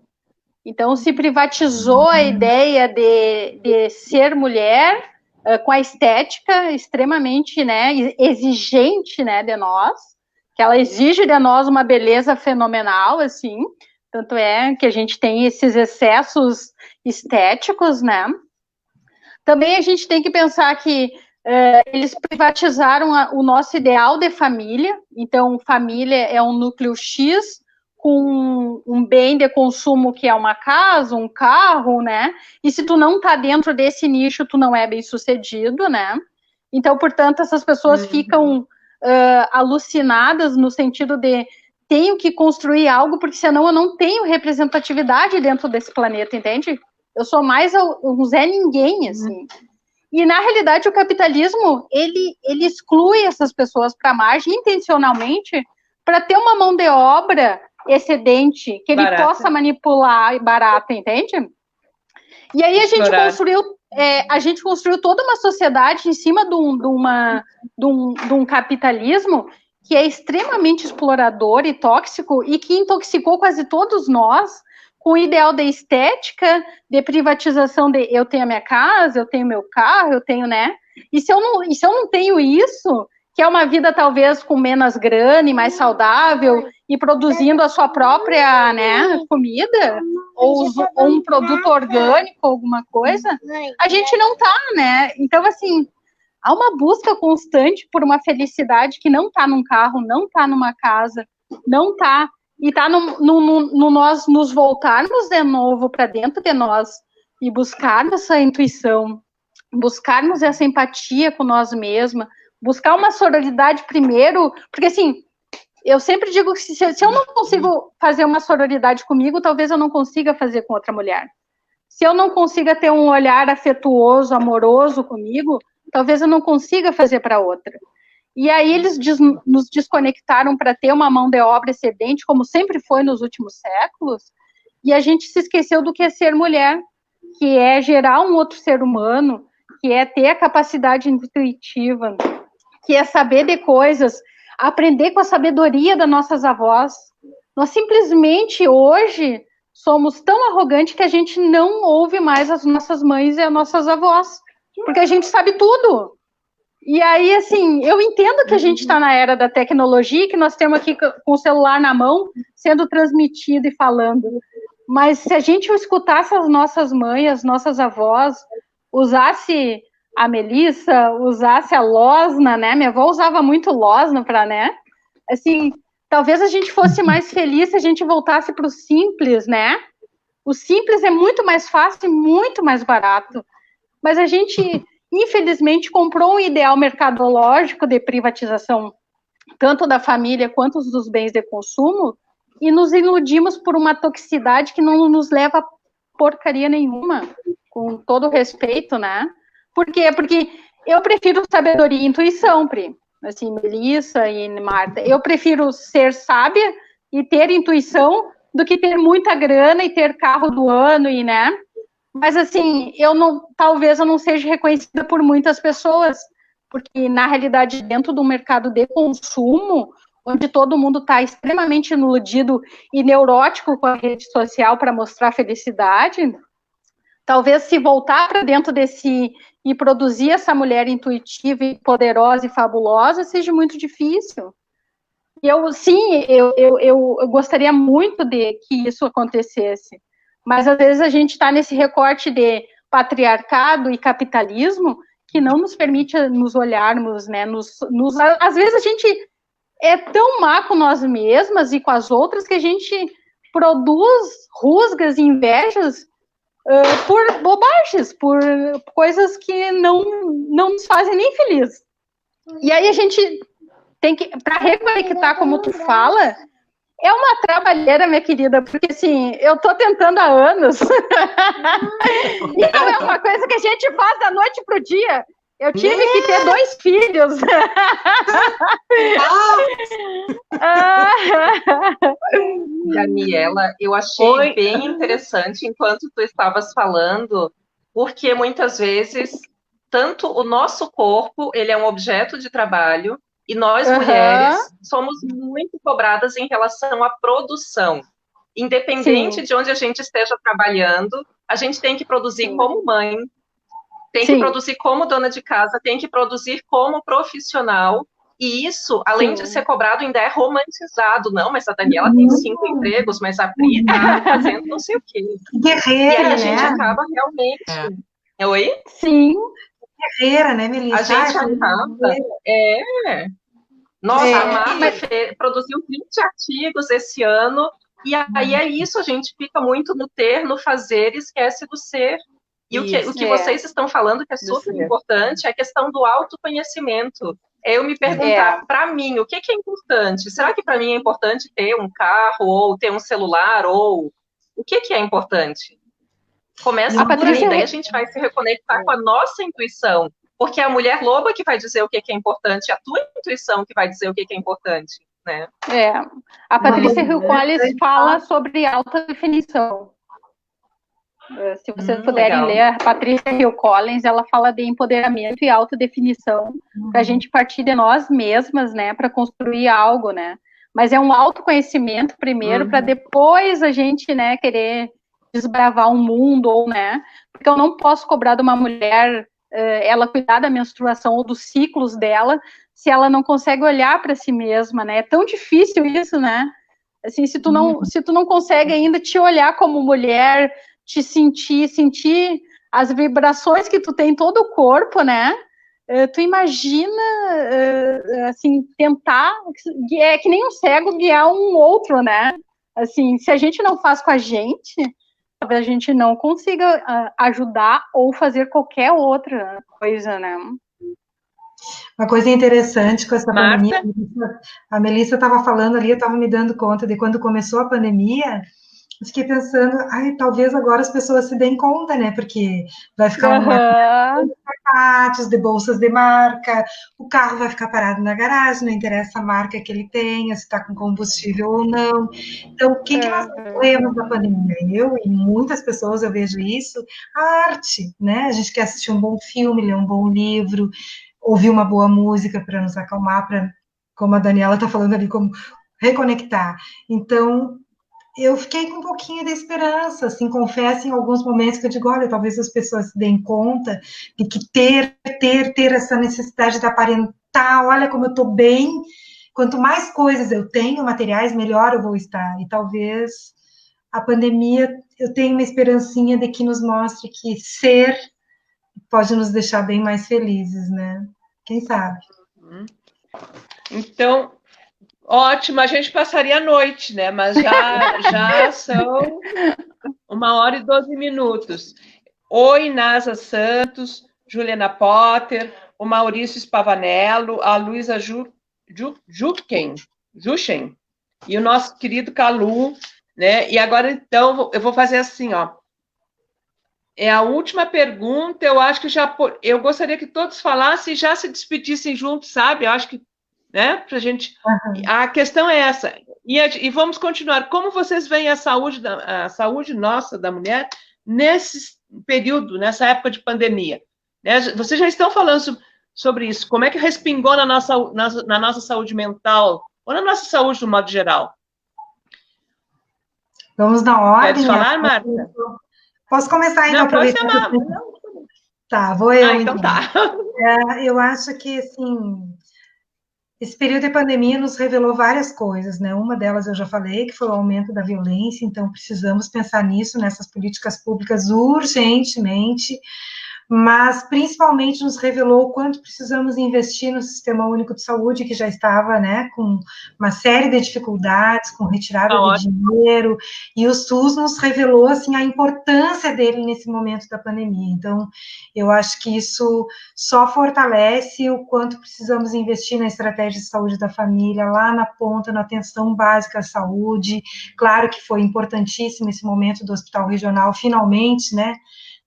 Então se privatizou a ideia de ser mulher com a estética extremamente, né, exigente, né, de nós, que ela exige de nós uma beleza fenomenal, assim, tanto é que a gente tem esses excessos estéticos, né. Também a gente tem que pensar que eles privatizaram o nosso ideal de família, então família é um núcleo X, com um bem de consumo que é uma casa, um carro, né? E se tu não tá dentro desse nicho, tu não é bem sucedido, né? Então, portanto, essas pessoas ficam alucinadas no sentido de tenho que construir algo, porque senão eu não tenho representatividade dentro desse planeta, entende? Eu sou mais um Zé Ninguém, assim. E, na realidade, o capitalismo, ele exclui essas pessoas para a margem intencionalmente para ter uma mão de obra excedente, que ele possa manipular barata, entende? E aí a gente construiu toda uma sociedade em cima de um capitalismo que é extremamente explorador e tóxico e que intoxicou quase todos nós com o ideal de estética, de privatização de eu tenho a minha casa, eu tenho meu carro, eu tenho, né? E se eu não tenho isso, que é uma vida talvez com menos grana e mais saudável, e produzindo a sua própria, né, comida, ou um produto orgânico, alguma coisa, a gente não tá, né? Então, assim, há uma busca constante por uma felicidade que não tá num carro, não tá numa casa, não tá, e tá no nós nos voltarmos de novo para dentro de nós e buscarmos essa intuição, buscarmos essa empatia com nós mesmas, buscar uma sororidade primeiro, porque assim, eu sempre digo que se eu não consigo fazer uma sororidade comigo, talvez eu não consiga fazer com outra mulher. Se eu não consiga ter um olhar afetuoso, amoroso comigo, talvez eu não consiga fazer para outra. E aí eles nos desconectaram para ter uma mão de obra excedente, como sempre foi nos últimos séculos, e a gente se esqueceu do que é ser mulher, que é gerar um outro ser humano, que é ter a capacidade intuitiva, que é saber de coisas, aprender com a sabedoria das nossas avós. Nós simplesmente hoje somos tão arrogantes que a gente não ouve mais as nossas mães e as nossas avós, porque a gente sabe tudo. E aí, assim, eu entendo que a gente está na era da tecnologia, que nós temos aqui com o celular na mão, sendo transmitido e falando. Mas se a gente escutasse as nossas mães, as nossas avós, usasse a Melissa, usasse a Losna, né? Minha avó usava muito Losna para, né? Assim, talvez a gente fosse mais feliz se a gente voltasse para o simples, né? O simples é muito mais fácil e muito mais barato. Mas a gente, infelizmente, comprou um ideal mercadológico de privatização, tanto da família quanto dos bens de consumo, e nos iludimos por uma toxicidade que não nos leva a porcaria nenhuma, com todo respeito, né? Por quê? Porque eu prefiro sabedoria e intuição, Pri. Assim, Melissa e Marta. Eu prefiro ser sábia e ter intuição do que ter muita grana e ter carro do ano, e, né? Mas, assim, talvez eu não seja reconhecida por muitas pessoas, porque, na realidade, dentro do mercado de consumo, onde todo mundo está extremamente iludido e neurótico com a rede social para mostrar felicidade, talvez se voltar para dentro desse e produzir essa mulher intuitiva e poderosa e fabulosa seja muito difícil. Eu gostaria muito de que isso acontecesse, mas às vezes a gente está nesse recorte de patriarcado e capitalismo que não nos permite nos olharmos, né? Às vezes a gente é tão má com nós mesmas e com as outras que a gente produz rusgas e invejas por bobagens, por coisas que não nos fazem nem feliz. E aí a gente tem que, para reconectar, como tu fala, é uma trabalheira, minha querida, porque assim, eu tô tentando há anos, e não é uma coisa que a gente faz da noite pro dia. Eu tive que ter 2 filhos. Daniela, eu achei bem interessante enquanto tu estavas falando, porque muitas vezes, tanto o nosso corpo, ele é um objeto de trabalho, e nós, mulheres, somos muito cobradas em relação à produção. Independente de onde a gente esteja trabalhando, a gente tem que produzir como mãe, tem que produzir como dona de casa, tem que produzir como profissional, e isso, além de ser cobrado, ainda é romantizado. Não, mas a Daniela tem 5 empregos, mas a Pri tá fazendo não sei o quê. Guerreira, e aí a gente acaba realmente... Oi? Sim. Guerreira, né, Melissa? A gente acaba... Nossa, a Marta produziu 20 artigos esse ano, e aí é isso, a gente fica muito no ter, no fazer, e esquece do ser. E o que vocês estão falando, que é super importante, é a questão do autoconhecimento. É eu me perguntar, para mim, o que é importante? Será que para mim é importante ter um carro, ou ter um celular, ou... O que é importante? Começa por aí, daí a gente vai se reconectar com a nossa intuição, porque é a mulher loba que vai dizer o que é importante, a tua intuição que vai dizer o que é importante, né? A Patrícia Hill Collins fala sobre alta definição. Se vocês puderem ler, a Patrícia Hill Collins, ela fala de empoderamento e autodefinição, para a gente partir de nós mesmas, né, para construir algo, né? Mas é um autoconhecimento primeiro, para depois a gente, né, querer desbravar um mundo, ou, né? Porque eu não posso cobrar de uma mulher ela cuidar da menstruação ou dos ciclos dela, se ela não consegue olhar para si mesma, né? É tão difícil isso, né? Assim, se tu não consegue ainda te olhar como mulher, te sentir as vibrações que tu tem em todo o corpo, né? Tu imagina, assim, tentar, é que nem um cego guiar um outro, né? Assim, se a gente não faz com a gente, talvez a gente não consiga ajudar ou fazer qualquer outra coisa, né? Uma coisa interessante com essa pandemia, a Melissa estava falando ali, eu estava me dando conta de quando começou a pandemia, eu fiquei pensando, talvez agora as pessoas se deem conta, né? Porque vai ficar de sapatos, de bolsas de marca, o carro vai ficar parado na garagem, não interessa a marca que ele tenha, se está com combustível ou não. Então, o que nós temos da pandemia? Eu e muitas pessoas, eu vejo isso, a arte, né? A gente quer assistir um bom filme, ler um bom livro, ouvir uma boa música para nos acalmar, para, como a Daniela está falando ali, como reconectar. Então, eu fiquei com um pouquinho de esperança, assim, confesso em alguns momentos que eu digo, olha, talvez as pessoas se deem conta de que ter essa necessidade de aparentar, olha como eu estou bem, quanto mais coisas eu tenho, materiais, melhor eu vou estar, e talvez a pandemia, eu tenho uma esperancinha de que nos mostre que ser pode nos deixar bem mais felizes, né? Quem sabe? Então, ótimo, a gente passaria a noite, né? Mas já são 1h12. Oi, Nasa Santos, Juliana Potter, o Maurício Spavanello, a Luísa Juchen, e o nosso querido Calu, né? E agora, então, eu vou fazer assim, ó. É a última pergunta, eu acho que eu gostaria que todos falassem e já se despedissem juntos, sabe? Eu acho que, né, pra gente... A questão é essa. E vamos continuar. Como vocês veem a saúde nossa, da mulher, nesse período, nessa época de pandemia? Né? Vocês já estão falando sobre isso. Como é que respingou na nossa saúde mental, ou na nossa saúde, no modo geral? Vamos na ordem. Queres falar, Marta? Posso começar então? Não, pode ser Tá, vou eu. Então tá. Eu acho que, assim, esse período de pandemia nos revelou várias coisas, né? Uma delas eu já falei, que foi o aumento da violência, então precisamos pensar nisso, nessas políticas públicas urgentemente, mas principalmente nos revelou o quanto precisamos investir no Sistema Único de Saúde, que já estava, né, com uma série de dificuldades, com retirada de dinheiro, e o SUS nos revelou, assim, a importância dele nesse momento da pandemia. Então, eu acho que isso só fortalece o quanto precisamos investir na estratégia de saúde da família, lá na ponta, na atenção básica à saúde. Claro que foi importantíssimo esse momento do Hospital Regional, finalmente, né,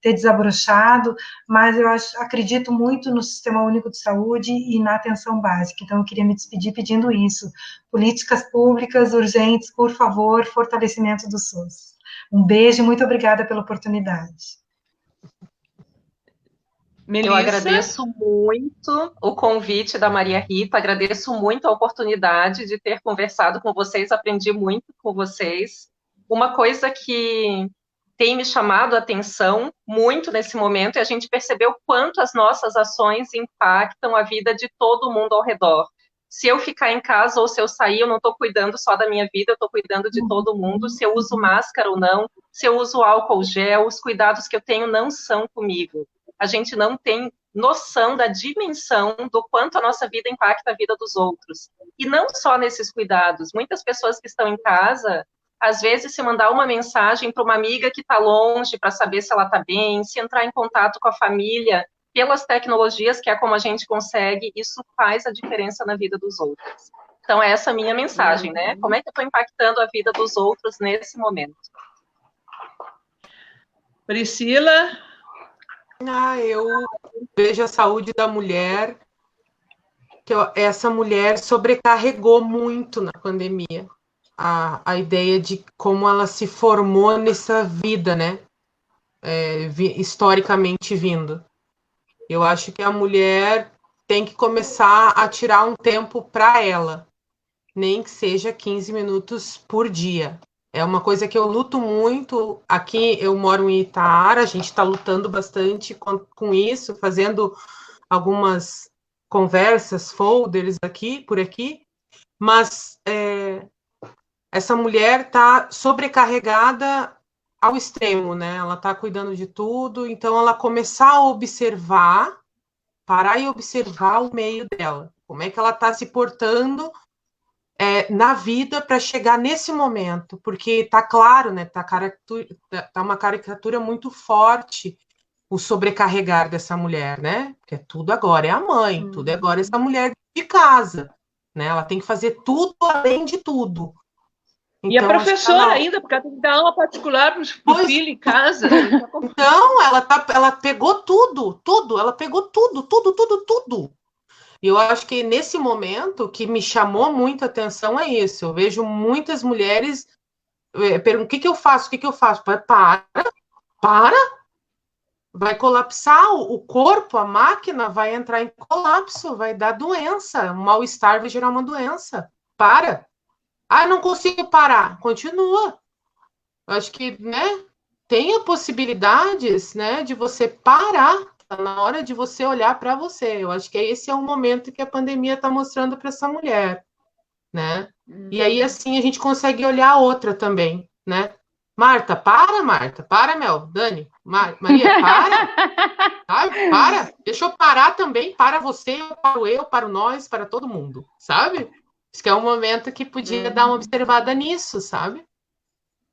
ter desabrochado, mas eu acredito muito no Sistema Único de Saúde e na atenção básica. Então, eu queria me despedir pedindo isso. Políticas públicas urgentes, por favor, fortalecimento do SUS. Um beijo e muito obrigada pela oportunidade. Eu agradeço muito o convite da Maria Rita, agradeço muito a oportunidade de ter conversado com vocês, aprendi muito com vocês. Uma coisa que tem me chamado a atenção muito nesse momento é a gente perceber o quanto as nossas ações impactam a vida de todo mundo ao redor. Se eu ficar em casa ou se eu sair, eu não estou cuidando só da minha vida, eu estou cuidando de todo mundo. Se eu uso máscara ou não, se eu uso álcool gel, os cuidados que eu tenho não são comigo. A gente não tem noção da dimensão do quanto a nossa vida impacta a vida dos outros. E não só nesses cuidados. Muitas pessoas que estão em casa, às vezes, se mandar uma mensagem para uma amiga que está longe para saber se ela está bem, se entrar em contato com a família, pelas tecnologias, que é como a gente consegue, isso faz a diferença na vida dos outros. Então, essa é a minha mensagem, né? Como é que eu estou impactando a vida dos outros nesse momento? Priscila? Eu vejo a saúde da mulher, que essa mulher sobrecarregou muito na pandemia. A ideia de como ela se formou nessa vida, né? Historicamente vindo. Eu acho que a mulher tem que começar a tirar um tempo para ela, nem que seja 15 minutos por dia. É uma coisa que eu luto muito. Aqui eu moro em Itaara, a gente está lutando bastante com isso, fazendo algumas conversas, folders por aqui, mas essa mulher está sobrecarregada ao extremo, né? Ela está cuidando de tudo, então ela começar a observar, parar e observar o meio dela, como é que ela está se portando na vida para chegar nesse momento, porque tá claro, né? Tá uma caricatura muito forte o sobrecarregar dessa mulher, né? Porque tudo agora é a mãe, tudo agora é essa mulher de casa, né? Ela tem que fazer tudo além de tudo. Então, e a professora ainda, porque ela tem que dar aula particular para o filho em casa. Então, ela pegou tudo, ela pegou tudo. E eu acho que nesse momento, o que me chamou muita atenção é isso. Eu vejo muitas mulheres perguntando, o que eu faço? Para. Vai colapsar o corpo, a máquina vai entrar em colapso, vai dar doença. Um mal-estar vai gerar uma doença. Para. Não consigo parar. Continua. Eu acho que, né, tem possibilidades, né, de você parar. Na hora de você olhar para você. Eu acho que esse é o momento que a pandemia está mostrando para essa mulher, né? E aí, assim, a gente consegue olhar a outra também, né? Marta, para, Mel, Dani, Maria, para, deixa eu parar também, para você, para nós, para todo mundo, sabe? Acho que é um momento que podia dar uma observada nisso, sabe?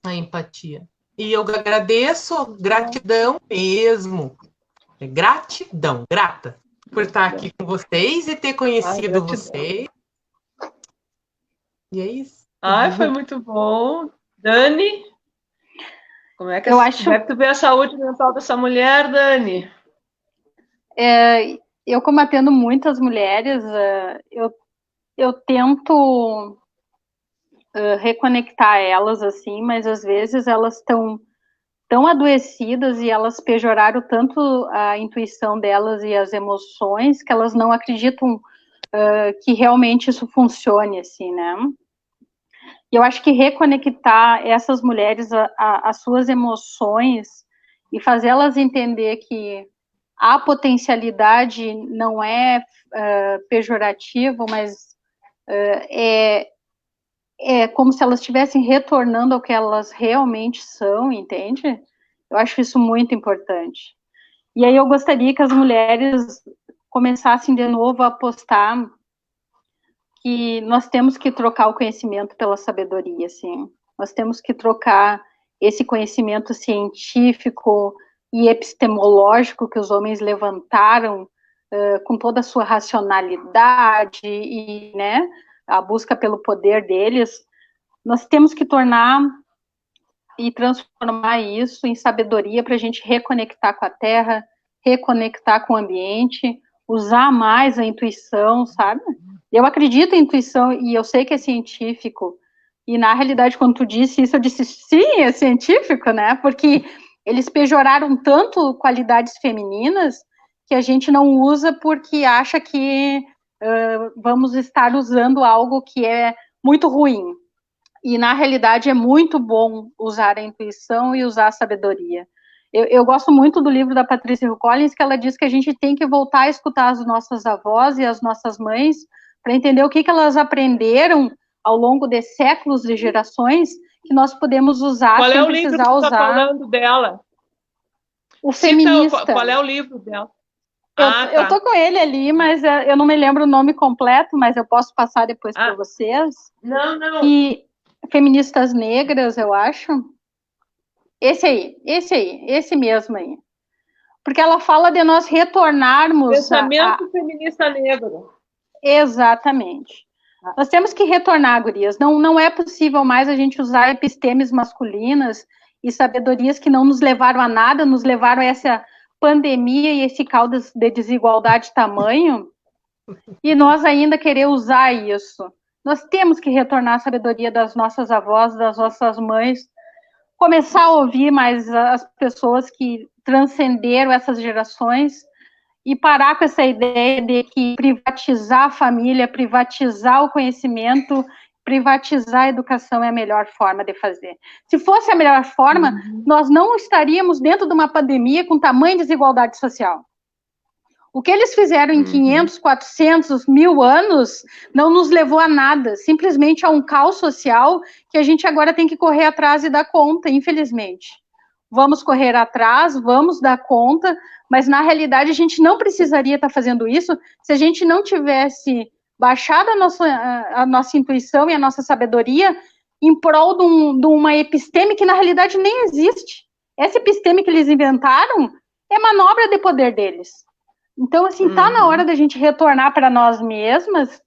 A empatia. E eu agradeço, gratidão mesmo. Gratidão, grata por estar aqui com vocês e ter conhecido vocês. E é isso. Foi muito bom. Dani, como é que tu vê a saúde mental dessa mulher, Dani? Eu, como atendo muitas mulheres, eu tento reconectar elas, assim, mas às vezes elas estão tão adoecidas e elas pejoraram tanto a intuição delas e as emoções que elas não acreditam que realmente isso funcione, assim, né? E eu acho que reconectar essas mulheres às suas emoções e fazê-las entender que a potencialidade não é pejorativo, mas é como se elas estivessem retornando ao que elas realmente são, entende? Eu acho isso muito importante. E aí eu gostaria que as mulheres começassem de novo a apostar que nós temos que trocar o conhecimento pela sabedoria, assim. Nós temos que trocar esse conhecimento científico e epistemológico que os homens levantaram com toda a sua racionalidade e, né, a busca pelo poder deles. Nós temos que tornar e transformar isso em sabedoria para a gente reconectar com a terra, reconectar com o ambiente, usar mais a intuição, sabe? Eu acredito em intuição e eu sei que é científico. E na realidade, quando tu disse isso, eu disse sim, é científico, né? Porque eles pejoraram tanto qualidades femininas que a gente não usa porque acha que vamos estar usando algo que é muito ruim. E na realidade é muito bom usar a intuição e usar a sabedoria. Eu gosto muito do livro da Patricia Hill Collins, que ela diz que a gente tem que voltar a escutar as nossas avós e as nossas mães para entender o que elas aprenderam ao longo de séculos e gerações que nós podemos usar sem precisar usar. Qual é o livro que você está falando dela? O Feminista. Qual é o livro dela? Eu tô com ele ali, mas eu não me lembro o nome completo, mas eu posso passar depois para vocês. Não. E Feministas Negras, eu acho. Esse mesmo aí. Porque ela fala de nós retornarmos... Pensamento feminista negro. Exatamente. Nós temos que retornar, gurias. Não é possível mais a gente usar epistemes masculinas e sabedorias que não nos levaram a nada, nos levaram a essa pandemia e esse caldo de desigualdade tamanho, e nós ainda querer usar isso. Nós temos que retornar à sabedoria das nossas avós, das nossas mães, começar a ouvir mais as pessoas que transcenderam essas gerações e parar com essa ideia de que privatizar a família, privatizar o conhecimento, privatizar a educação é a melhor forma de fazer. Se fosse a melhor forma, nós não estaríamos dentro de uma pandemia com tamanha desigualdade social. O que eles fizeram em 500, 400, 1000 anos não nos levou a nada, simplesmente a um caos social que a gente agora tem que correr atrás e dar conta, infelizmente. Vamos correr atrás, vamos dar conta, mas na realidade a gente não precisaria estar fazendo isso se a gente não tivesse baixado a nossa intuição e a nossa sabedoria em prol de uma episteme que na realidade nem existe. Essa episteme que eles inventaram é manobra de poder deles. Então, assim, tá na hora da gente retornar para nós mesmas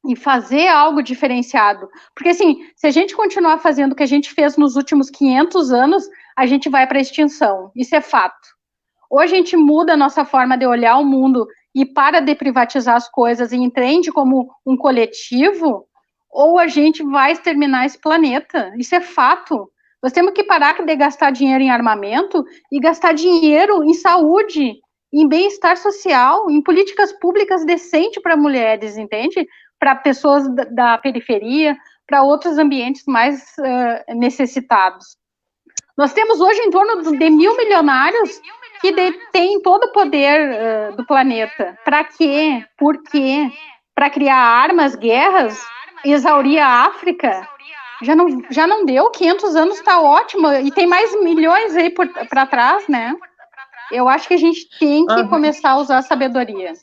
e fazer algo diferenciado. Porque, assim, se a gente continuar fazendo o que a gente fez nos últimos 500 anos, a gente vai para a extinção. Isso é fato. Ou a gente muda a nossa forma de olhar o mundo e para de privatizar as coisas e entende como um coletivo, ou a gente vai exterminar esse planeta. Isso é fato. Nós temos que parar de gastar dinheiro em armamento e gastar dinheiro em saúde, em bem-estar social, em políticas públicas decentes para mulheres, entende? Para pessoas da periferia, para outros ambientes mais necessitados. Nós temos hoje em torno de 1.000 milionários que detêm todo o poder do planeta. Para quê? Por quê? Para criar armas, guerras, exaurir a África? Já não deu, 500 anos está ótimo, e tem mais milhões aí para trás, né? Eu acho que a gente tem que começar a usar a sabedoria.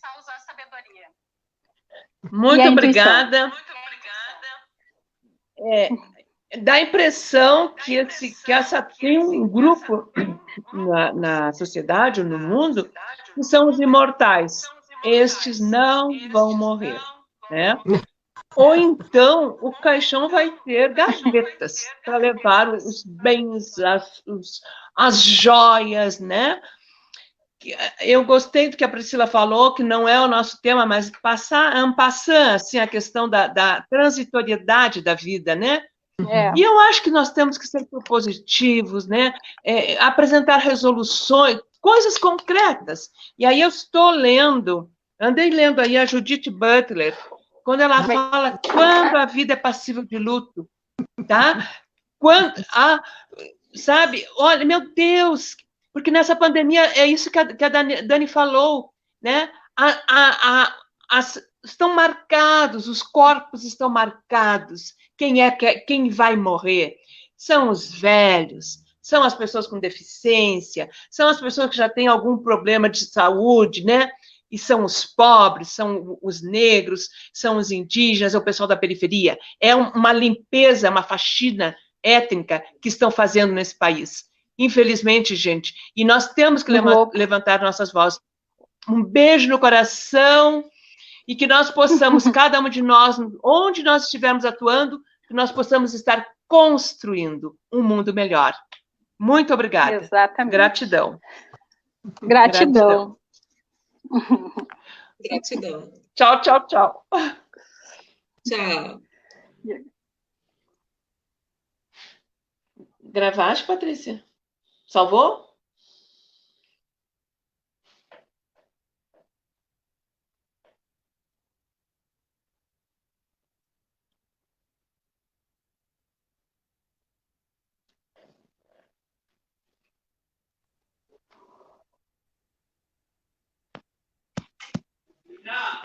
Muito obrigada. Dá a impressão que tem um grupo na sociedade, no mundo, que são os imortais. Estes não vão morrer, né? Ou então o caixão vai ter gavetas para levar os bens, as joias, né? Eu gostei do que a Priscila falou, que não é o nosso tema, mas passar assim, a questão da transitoriedade da vida, né? E eu acho que nós temos que ser propositivos, né? Apresentar resoluções, coisas concretas. E aí eu andei lendo aí a Judith Butler, quando ela fala quando a vida é passível de luto, tá? Sabe? Olha, meu Deus, porque nessa pandemia é isso que a Dani falou, né? Estão marcados, os corpos estão marcados. Quem vai morrer? São os velhos, são as pessoas com deficiência, são as pessoas que já têm algum problema de saúde, né? E são os pobres, são os negros, são os indígenas, é o pessoal da periferia. É uma limpeza, uma faxina étnica que estão fazendo nesse país. Infelizmente, gente. E nós temos que levantar nossas vozes. Um beijo no coração e que nós possamos, cada um de nós, onde nós estivermos atuando, que nós possamos estar construindo um mundo melhor. Muito obrigada. Exatamente. Gratidão. Gratidão. Gratidão. Tchau, tchau, tchau. Tchau. Gravaste, Patrícia? Salvou? Não.